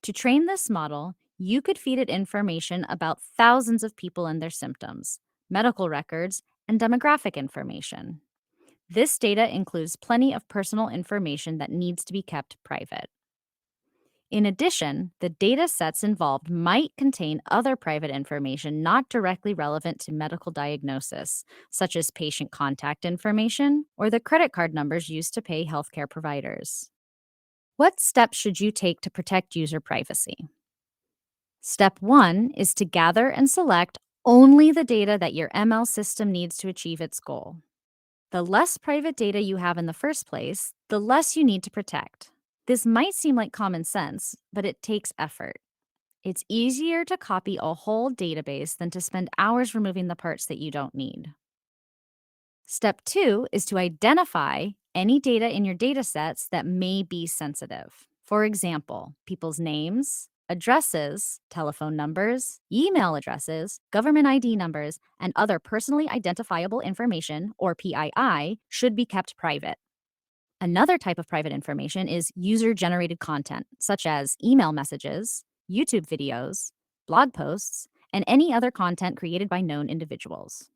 To train this model, you could feed it information about thousands of people and their symptoms, medical records, and demographic information. This data includes plenty of personal information that needs to be kept private. In addition, the data sets involved might contain other private information not directly relevant to medical diagnosis, such as patient contact information or the credit card numbers used to pay healthcare providers. What steps should you take to protect user privacy? Step 1 is to gather and select only the data that your ML system needs to achieve its goal. The less private data you have in the first place, the less you need to protect. This might seem like common sense, but it takes effort. It's easier to copy a whole database than to spend hours removing the parts that you don't need. Step 2 is to identify any data in your datasets that may be sensitive. For example, people's names, addresses, telephone numbers, email addresses, government ID numbers, and other personally identifiable information, or PII, should be kept private. Another type of private information is user-generated content, such as email messages, YouTube videos, blog posts, and any other content created by known individuals.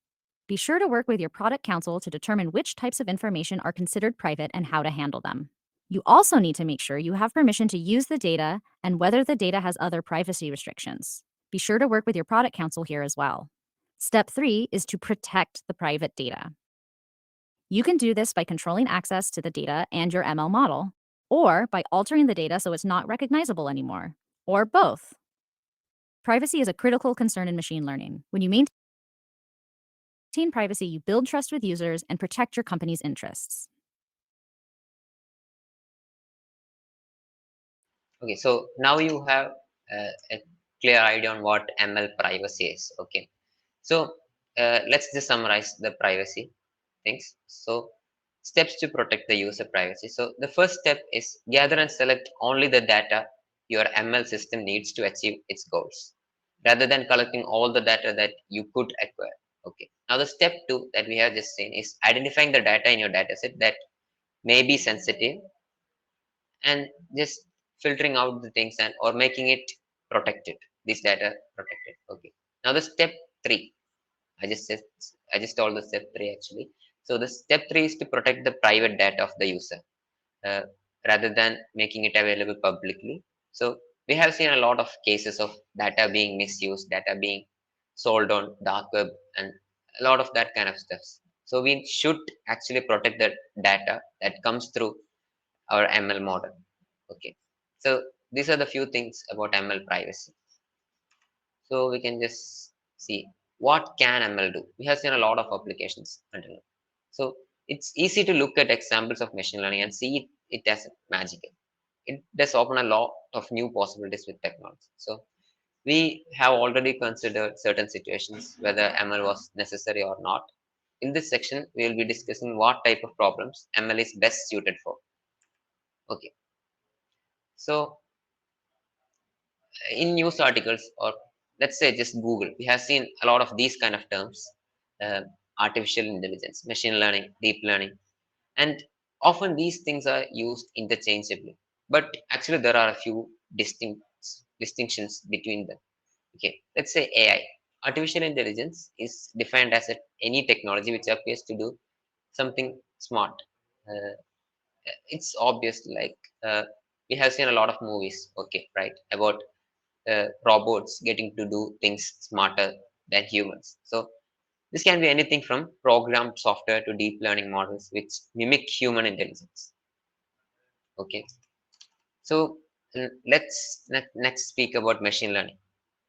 Be sure to work with your product counsel to determine which types of information are considered private and how to handle them. You also need to make sure you have permission to use the data and whether the data has other privacy restrictions. Be sure to work with your product counsel here as well. Step 3 is to protect the private data. You can do this by controlling access to the data and your ML model, or by altering the data so it's not recognizable anymore, or both. Privacy is a critical concern in machine learning. When you maintain privacy, you build trust with users and protect your company's interests. Okay, so now you have a clear idea on what ML privacy is. Okay, so let's just summarize the privacy things. So steps to protect the user privacy. So the first step is gather and select only the data your ML system needs to achieve its goals, rather than collecting all the data that you could acquire. Okay. Now the step 2 that we have just seen is identifying the data in your dataset that may be sensitive and just filtering out the things and or making it protected. This data protected. Okay. Now the step 3 I just said, I just told the step 3 actually. So the step 3 is to protect the private data of the user uh, rather than making it available publicly. So we have seen a lot of cases of data being misused, data being sold on dark web, and a lot of that kind of stuff. So we should actually protect the data that comes through our ML model. Okay. So these are the few things about ML privacy. So we can just see what can ML do. We have seen a lot of applications until now. So it's easy to look at examples of machine learning and see it as magical. It does open a lot of new possibilities with technology. So we have already considered certain situations whether ML was necessary or not. In this section, we will be discussing what type of problems ML is best suited for. Okay. So in news articles, or let's say just Google, we have seen a lot of these kind of terms: uh, artificial intelligence, machine learning, deep learning, and often these things are used interchangeably, but actually there are a few distinctions between them. Okay, let's say AI, artificial intelligence, is defined as any technology which appears to do something smart. uh, it's obvious, like we have seen a lot of movies, okay, right, about robots getting to do things smarter than humans. So this can be anything from programmed software to deep learning models which mimic human intelligence. Okay, so next speak about machine learning.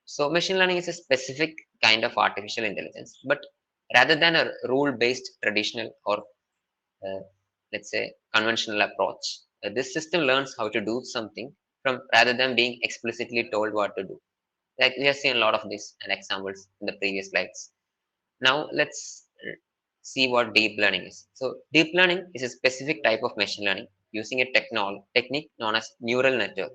So machine learning is a specific kind of artificial intelligence, but rather than a rule-based traditional or uh, let's say conventional approach, this system learns how to do something from rather than being explicitly told what to do. Like we have seen a lot of this and examples in the previous slides. Now let's see what deep learning is. So deep learning is a specific type of machine learning using a technique known as neural network,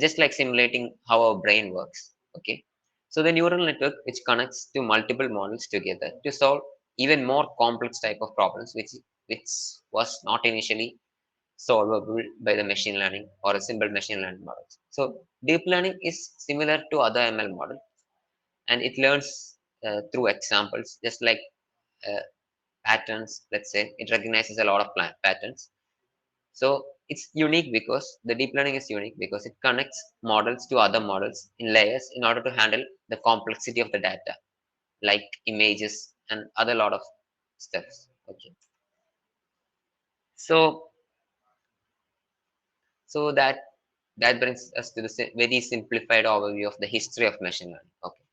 just like simulating how our brain works. Okay. So the neural network which connects to multiple models together to solve even more complex type of problems which was not initially solvable by the machine learning or a simple machine learning models. So deep learning is similar to other ML models, and it learns through examples, just like patterns. Let's say it recognizes a lot of patterns. So it's unique because the deep learning is unique because it connects models to other models in layers in order to handle the complexity of the data, like images and other lot of stuff. Okay. So that brings us to the very simplified overview of the history of machine learning. Okay.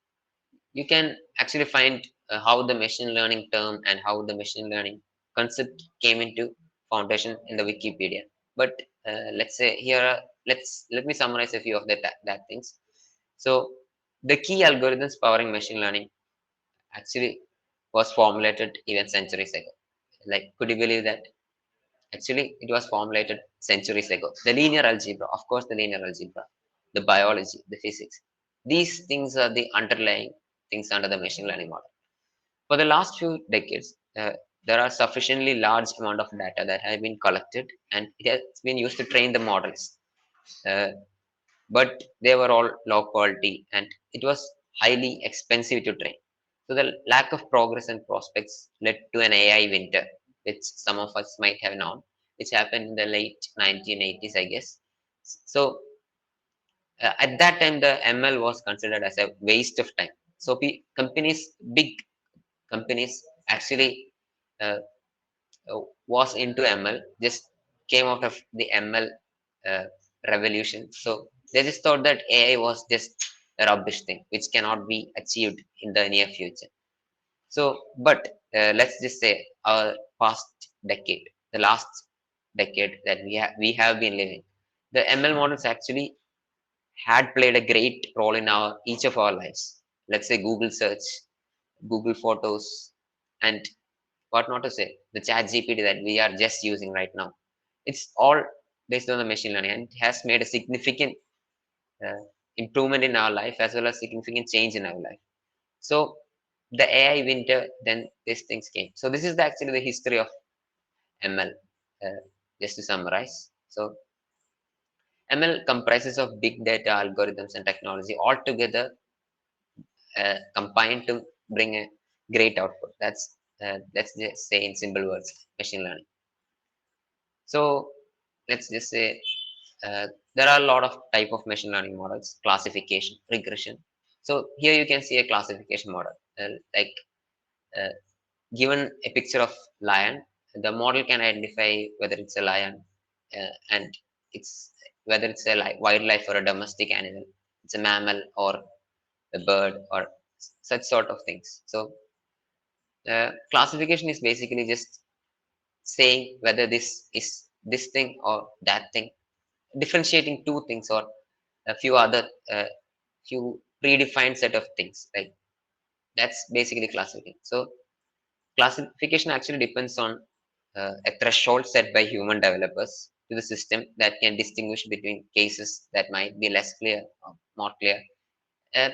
You can actually find how the machine learning term and how the machine learning concept came into foundation in the Wikipedia. But let's say here, let me summarize a few of that things. So the key algorithms powering machine learning actually was formulated even centuries ago. Like, could you believe that? Actually, it was formulated centuries ago. The linear algebra, of course, the linear algebra, the biology, the physics. These things are the underlying things under the machine learning model. For the last few decades, there are sufficiently large amount of data that have been collected and it has been used to train the models. Uh, but they were all low quality and it was highly expensive to train. So the lack of progress and prospects led to an AI winter, which some of us might have known, which happened in the late 1980s, I guess. So at that time, the ML was considered as a waste of time. So big companies actually uh, was into ML, just came out of the ML uh, revolution. So they just thought that AI was just a rubbish thing, which cannot be achieved in the near future. So, but let's just say our past decade, the last decade that we have been living, the ML models actually had played a great role in our each of our lives. Let's say Google search, Google Photos, and what not to say, the chat GPT that we are just using right now. It's all based on the machine learning and it has made a significant uh, improvement in our life as well as significant change in our life. So the AI winter, then these things came. So this is actually the history of ML. Just to summarize. So ML comprises of big data algorithms and technology all together combined to bring a great output. Let's just say in simple words, machine learning. So let's just say there are a lot of type of machine learning models: classification, regression. So here you can see a classification model. Like uh, given a picture of lion, the model can identify whether it's a lion and it's whether it's a wildlife or a domestic animal, it's a mammal or a bird or such sort of things. So classification is basically just saying whether this is this thing or that thing, differentiating two things or a few other few predefined set of things. Like that's basically classification. So classification actually depends on a threshold set by human developers to the system that can distinguish between cases that might be less clear or more clear. Uh,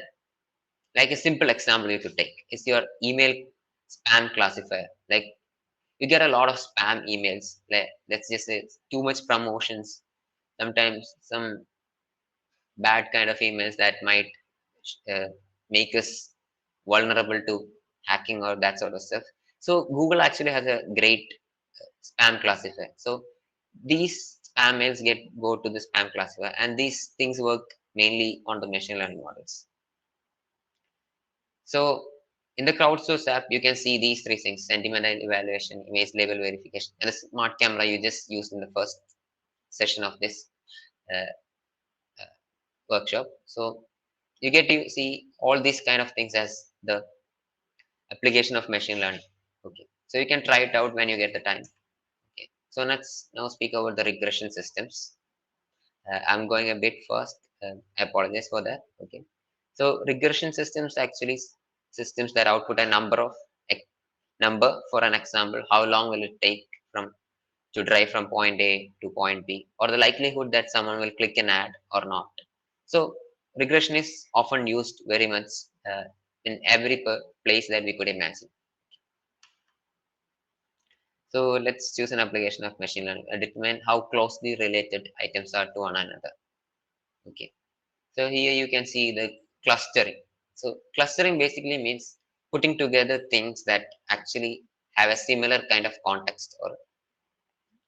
like a simple example you could take is your email spam classifier. Like you get a lot of spam emails. Like, let's just say too much promotions, sometimes some bad kind of emails that might uh, make us vulnerable to hacking or that sort of stuff. So Google actually has a great spam classifier. So these spam mails go to the spam classifier, and these things work mainly on the machine learning models. So in the Crowdsource app, you can see these three things: sentiment evaluation, image label verification, and the smart camera you just used in the first session of this uh, workshop. So you get to see all these kind of things as the application of machine learning. Okay, so you can try it out when you get the time. Okay, so let's now speak about the regression systems. I'm going a bit fast. I apologize for that. Okay, so regression systems actually systems that output a number. For an example, how long will it take from to drive from point A to point B, or the likelihood that someone will click an ad or not. So regression is often used very much in every place that we could imagine. So let's choose an application of machine learning and determine how closely related items are to one another. Okay. So here you can see the clustering. So clustering basically means putting together things that actually have a similar kind of context, or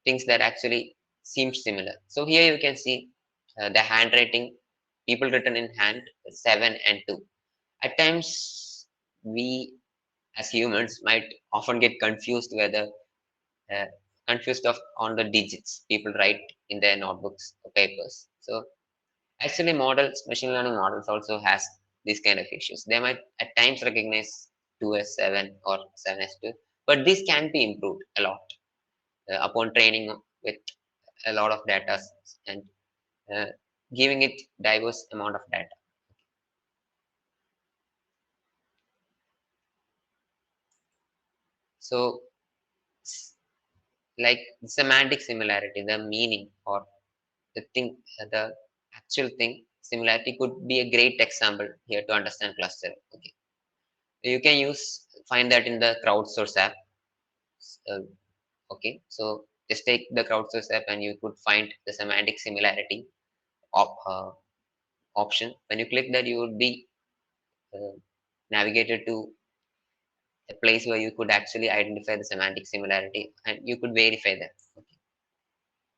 things that actually seem similar. So here you can see the handwriting, people written in hand, 7 and 2. At times, we as humans might often get confused whether uh, confused of on the digits people write in their notebooks or papers. So actually, machine learning models also has these kind of issues. They might at times recognize 2 as 7 or 7 as 2, but this can be improved a lot upon training with a lot of data and uh, giving it diverse amount of data. So, like semantic similarity, the meaning or the thing, the actual thing similarity could be a great example here to understand clustering. Okay, you can find that in the Crowdsource app. Uh, okay, so just take the Crowdsource app and you could find the semantic similarity option. When you click that, you would be uh, navigated to a place where you could actually identify the semantic similarity and you could verify that. Okay.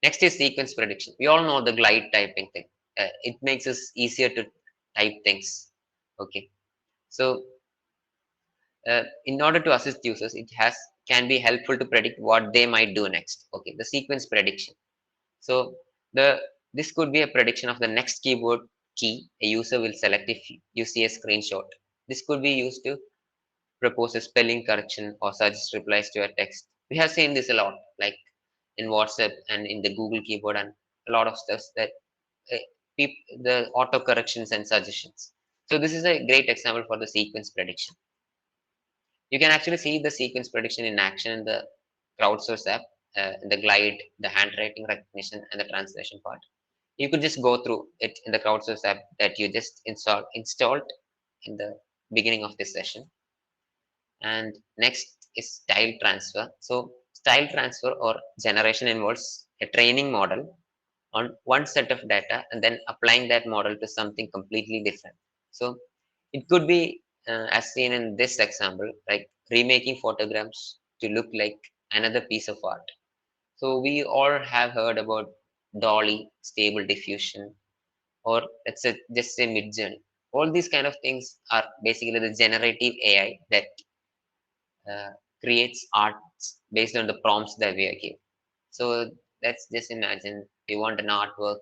Next is sequence prediction. We all know the glide typing thing. It makes us easier to type things. Okay, so in order to assist users, it has can be helpful to predict what they might do next. Okay, the sequence prediction. So the this could be a prediction of the next keyboard key a user will select if you see a screenshot. This could be used to propose a spelling correction or suggest replies to a text. We have seen this a lot, like in WhatsApp and in the Google keyboard and a lot of stuff that uh, the auto corrections and suggestions. So this is a great example for the sequence prediction. You can actually see the sequence prediction in action in the Crowdsource app, the glide, the handwriting recognition, and the translation part. You could just go through it in the Crowdsource app that you just installed in the beginning of this session. And next is style transfer. So style transfer or generation involves a training model on one set of data and then applying that model to something completely different. So it could be as seen in this example, like remaking photographs to look like another piece of art. So we all have heard about Dolly, stable diffusion, or just say Midjourney. All these kind of things are basically the generative AI that uh, creates art based on the prompts that we are given. So let's just imagine we want an artwork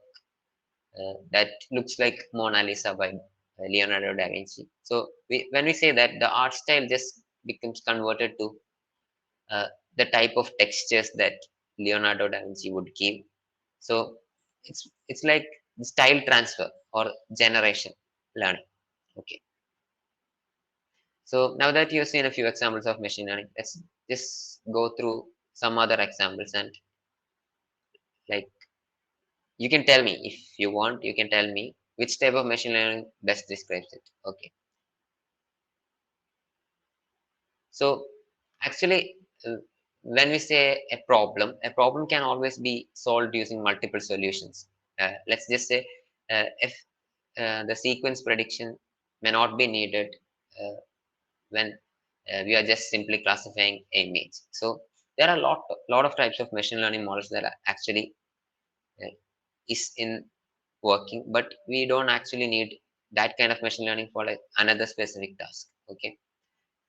that looks like Mona Lisa by Leonardo da Vinci. So when we say that, the art style just becomes converted to uh, the type of textures that Leonardo da Vinci would give. So it's like style transfer or generation learning. Okay. So now that you've seen a few examples of machine learning, let's just go through some other examples and like you can tell me if you want, you can tell me which type of machine learning best describes it. Okay. So actually, when we say a problem can always be solved using multiple solutions. Let's just say if the sequence prediction may not be needed when we are just simply classifying an image. So there are lot of types of machine learning models that are actually uh, is in working, but we don't actually need that kind of machine learning for like another specific task. Okay,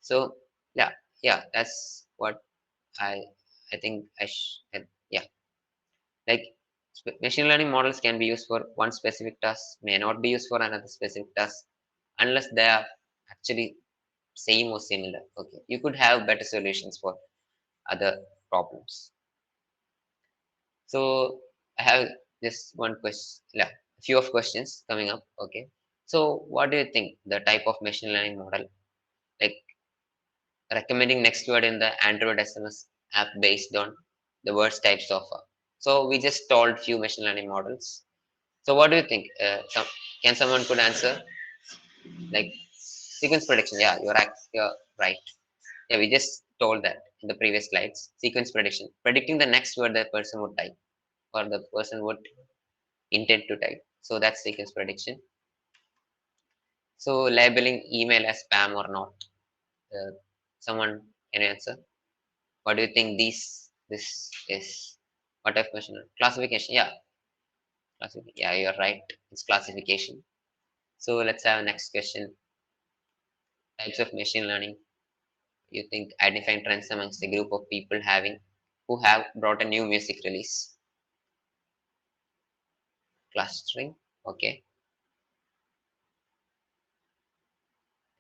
so yeah, yeah, that's what I I think yeah, like machine learning models can be used for one specific task, may not be used for another specific task unless they are actually same or similar. Okay, you could have better solutions for other problems. So I have just one question, yeah, a few of questions coming up. Okay, so what do you think the type of machine learning model, like recommending next word in the Android SMS app based on the words types so far? So we just told few machine learning models. So what do you think? Can someone could answer like sequence prediction? Yeah, you're right. Yeah, we just told that in the previous slides. Sequence prediction, predicting the next word the person would type or the person would intend to type. So that's sequence prediction. So labeling email as spam or not. Someone can answer. What do you think? This is what type of machine learning? Classification? Yeah, classification. Yeah, you're right. It's classification. So let's have next question. Types of machine learning. You think identifying trends amongst a group of people who have brought a new music release. Clustering. Okay.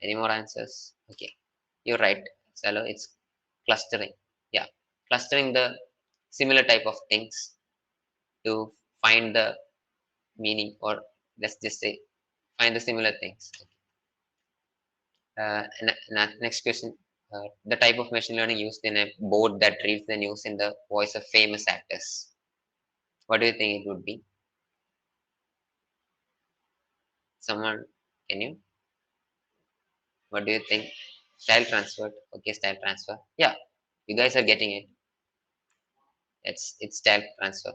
Any more answers? Okay. You're right. Salo, it's clustering. Yeah. Clustering the similar type of things to find the meaning, or let's just say find the similar things. Next question. The type of machine learning used in a board that reads the news in the voice of famous actors. What do you think it would be? Someone, can you? What do you think? Style transfer. Okay, style transfer. Yeah, you guys are getting it. It's style transfer.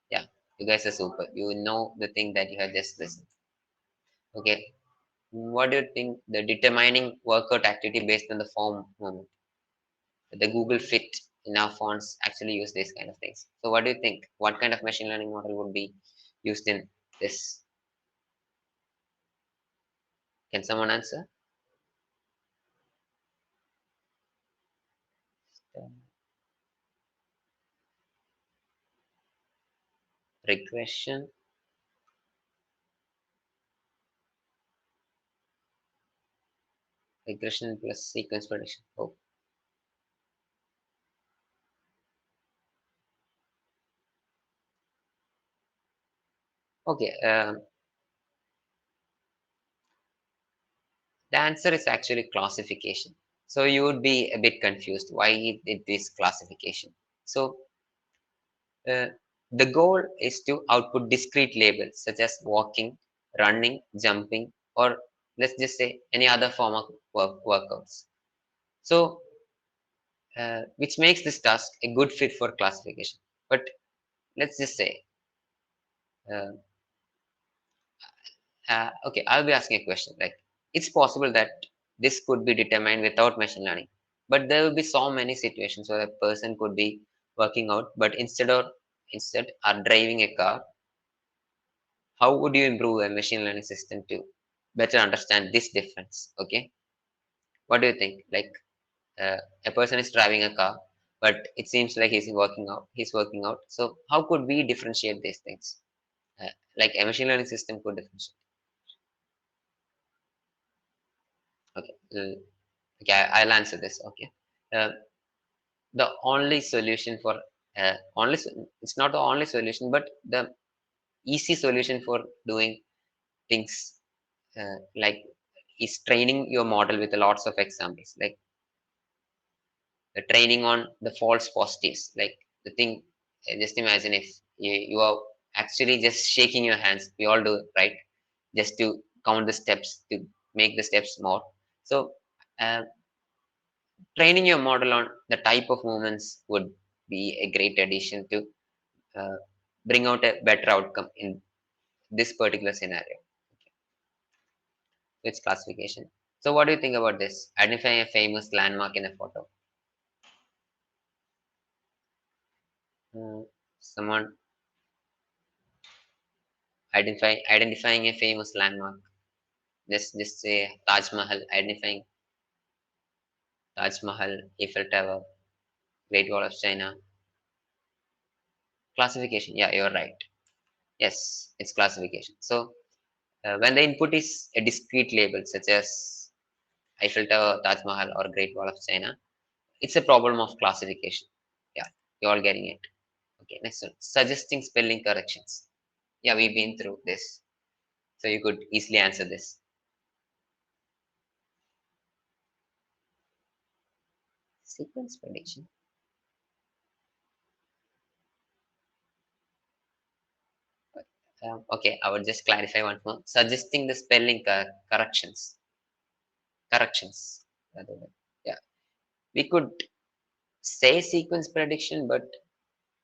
Yeah, you guys are super. You know the thing that you have just listened. Okay, what do you think? The determining workout activity based on the form movement. The Google Fit in our fonts actually use these kind of things. So what do you think? What kind of machine learning model would be used in this? Can someone answer? Regression. Regression plus sequence prediction. Oh, okay. The answer is actually classification. So you would be a bit confused why it is classification. So uh, the goal is to output discrete labels such as walking, running, jumping, or let's just say any other form of workouts. So which makes this task a good fit for classification. But let's just say, uh, okay, I'll be asking a question. Like, it's possible that this could be determined without machine learning, but there will be so many situations where a person could be working out, but instead are driving a car. How would you improve a machine learning system to better understand this difference? Okay, what do you think? Like, a person is driving a car, but it seems like he's working out. He's working out. So how could we differentiate these things? Uh, like a machine learning system could differentiate. Okay, okay, I'll answer this. Okay, uh, the only solution for it's not the only solution, but the easy solution for doing things like is training your model with lots of examples, like the training on the false positives. Like the thing, just imagine if you are actually just shaking your hands. We all do, right? Just to count the steps to make the steps more. So uh, training your model on the type of movements would be a great addition to uh, bring out a better outcome in this particular scenario. It's classification. So what do you think about this? Identifying a famous landmark in a photo. Someone identifying a famous landmark. Just say Taj Mahal. Identifying Taj Mahal, Eiffel Tower, Great Wall of China. Classification. Yeah, you're right. Yes, it's classification. So when the input is a discrete label such as Eiffel Tower, Taj Mahal, or Great Wall of China, it's a problem of classification. Yeah, you're all getting it. Okay, next one. Suggesting spelling corrections. Yeah, we've been through this. So you could easily answer this. Sequence prediction. Okay, I would just clarify once more. Suggesting the spelling corrections. Corrections. Rather than, yeah, we could say sequence prediction, but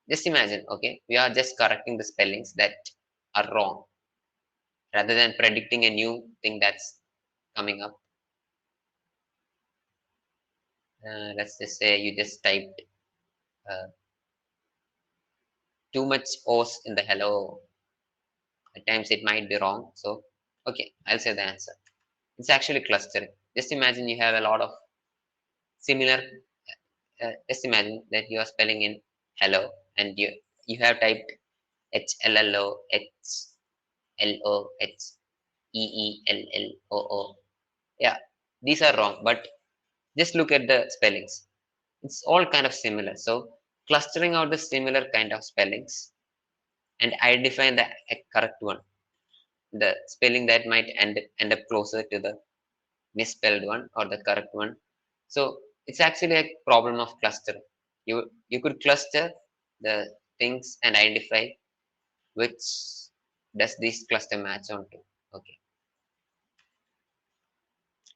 just imagine, okay, we are just correcting the spellings that are wrong rather than predicting a new thing that's coming up. let's just say you just typed uh, too much O's in the hello. At times it might be wrong. So, okay, I'll say the answer. It's actually clustering. Just imagine you have a lot of similar. Just imagine that you are spelling in hello, and you have typed H L L O H L O H E E L L O O. Yeah, these are wrong. But just look at the spellings. It's all kind of similar. So clustering out the similar kind of spellings and identifying the correct one, the spelling that might end up closer to the misspelled one or the correct one. So it's actually a problem of clustering. You could cluster the things and identify which does this cluster match onto. Okay.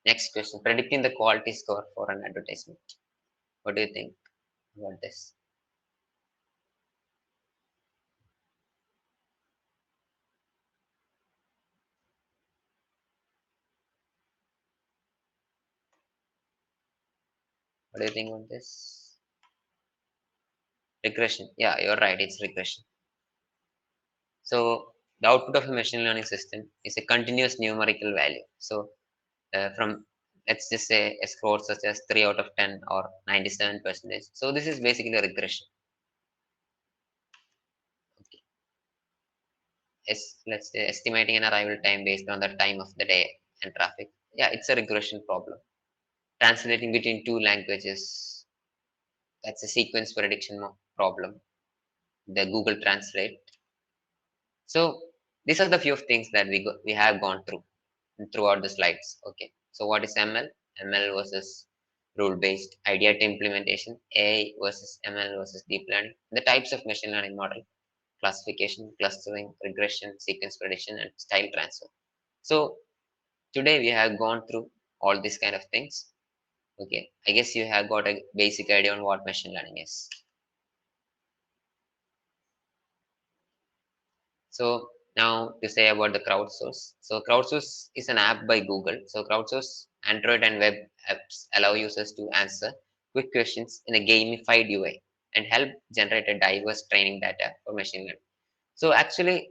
Next question: predicting the quality score for an advertisement. What do you think about this? What do you think about this? Regression. Yeah, you're right. It's regression. So the output of a machine learning system is a continuous numerical value. So from, let's just say, a score such as 3 out of 10 or 97%. So this is basically a regression. Okay. Let's say estimating an arrival time based on the time of the day and traffic. Yeah, it's a regression problem. Translating between two languages, that's a sequence prediction problem. The Google Translate. So these are the few of things that we have gone throughout the slides. Okay. So what is ML? ML versus rule-based, idea to implementation, AI versus ML versus deep learning, the types of machine learning model, classification, clustering, regression, sequence prediction, and style transfer. So today we have gone through all these kind of things. Okay, I guess you have got a basic idea on what machine learning is. So now to say about the Crowdsource. So Crowdsource is an app by Google. So Crowdsource Android and web apps allow users to answer quick questions in a gamified UI and help generate a diverse training data for machine learning. So actually,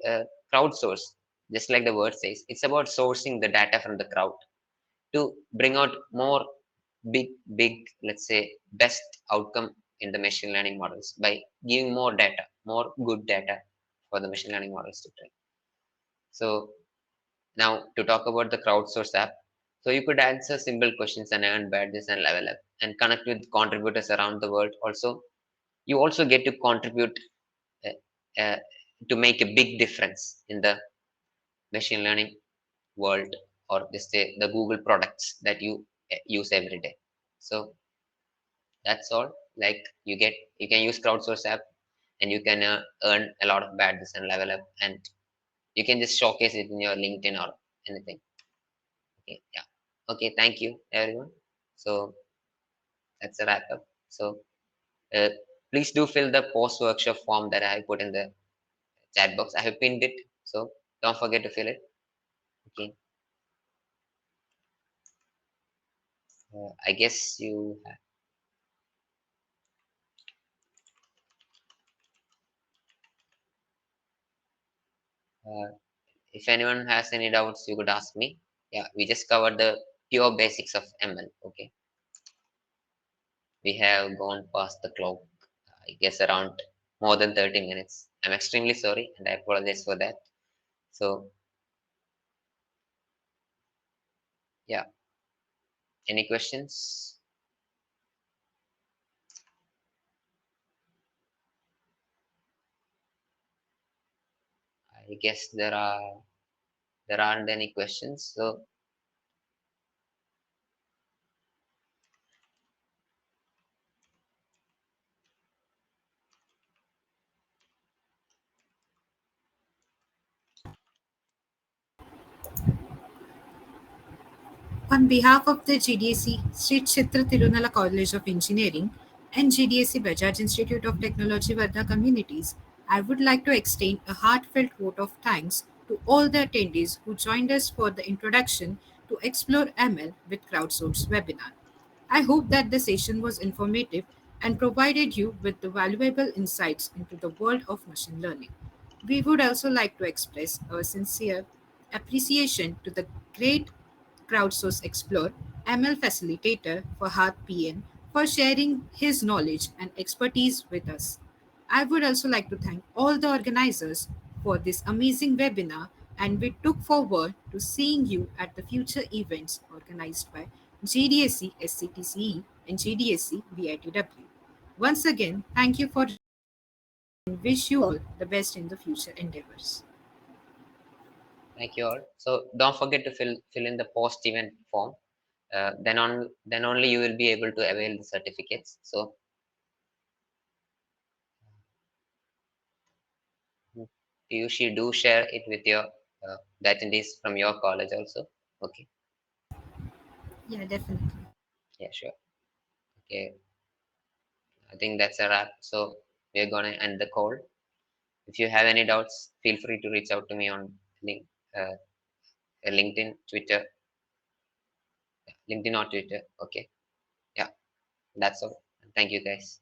Crowdsource, just like the word says, it's about sourcing the data from the crowd to bring out more big, let's say, best outcome in the machine learning models by giving more data, more good data for the machine learning models to train. So now to talk about the Crowdsource app. So you could answer simple questions and earn badges and level up and connect with contributors around the world. Also, you also get to contribute uh, uh, to make a big difference in the machine learning world, or just say the Google products that you use every day. So that's all. Like you can use Crowdsource app and you can earn a lot of badges and level up, and you can just showcase it in your LinkedIn or anything. Okay, yeah. Okay, thank you everyone. So that's a wrap up. So uh, please do fill the post workshop form that I put in the chat box. I have pinned it, so don't forget to fill it. Okay. I guess you if anyone has any doubts, you could ask me. Yeah, we just covered the pure basics of ML. Okay, we have gone past the clock. I guess around more than 30 minutes. I'm extremely sorry and I apologize for that. So, yeah, any questions? I guess there aren't any questions. So, On behalf of the GDSC Sri Chitra Tirunala College of Engineering and GDSC Bajaj Institute of Technology Vardha communities, I would like to extend a heartfelt vote of thanks to all the attendees who joined us for the introduction to Explore ML with Crowdsource webinar. I hope that the session was informative and provided you with the valuable insights into the world of machine learning. We would also like to express our sincere appreciation to the great Crowdsource Explorer ML facilitator Fahad PN for sharing his knowledge and expertise with us. I would also like to thank all the organizers for this amazing webinar, and we look forward to seeing you at the future events organized by GDSC SCTCE and GDSC VITW. Once again, thank you for and wish you all the best in the future endeavors. Thank you all. So don't forget to fill in the post event form. Then only you will be able to avail the certificates. So you should do share it with your the attendees from your college also. Okay. Yeah, definitely. Yeah, sure. Okay. I think that's a wrap. So we're gonna end the call. If you have any doubts, feel free to reach out to me on uh, LinkedIn, Twitter, LinkedIn or Twitter. Okay. Yeah, that's all. Thank you guys.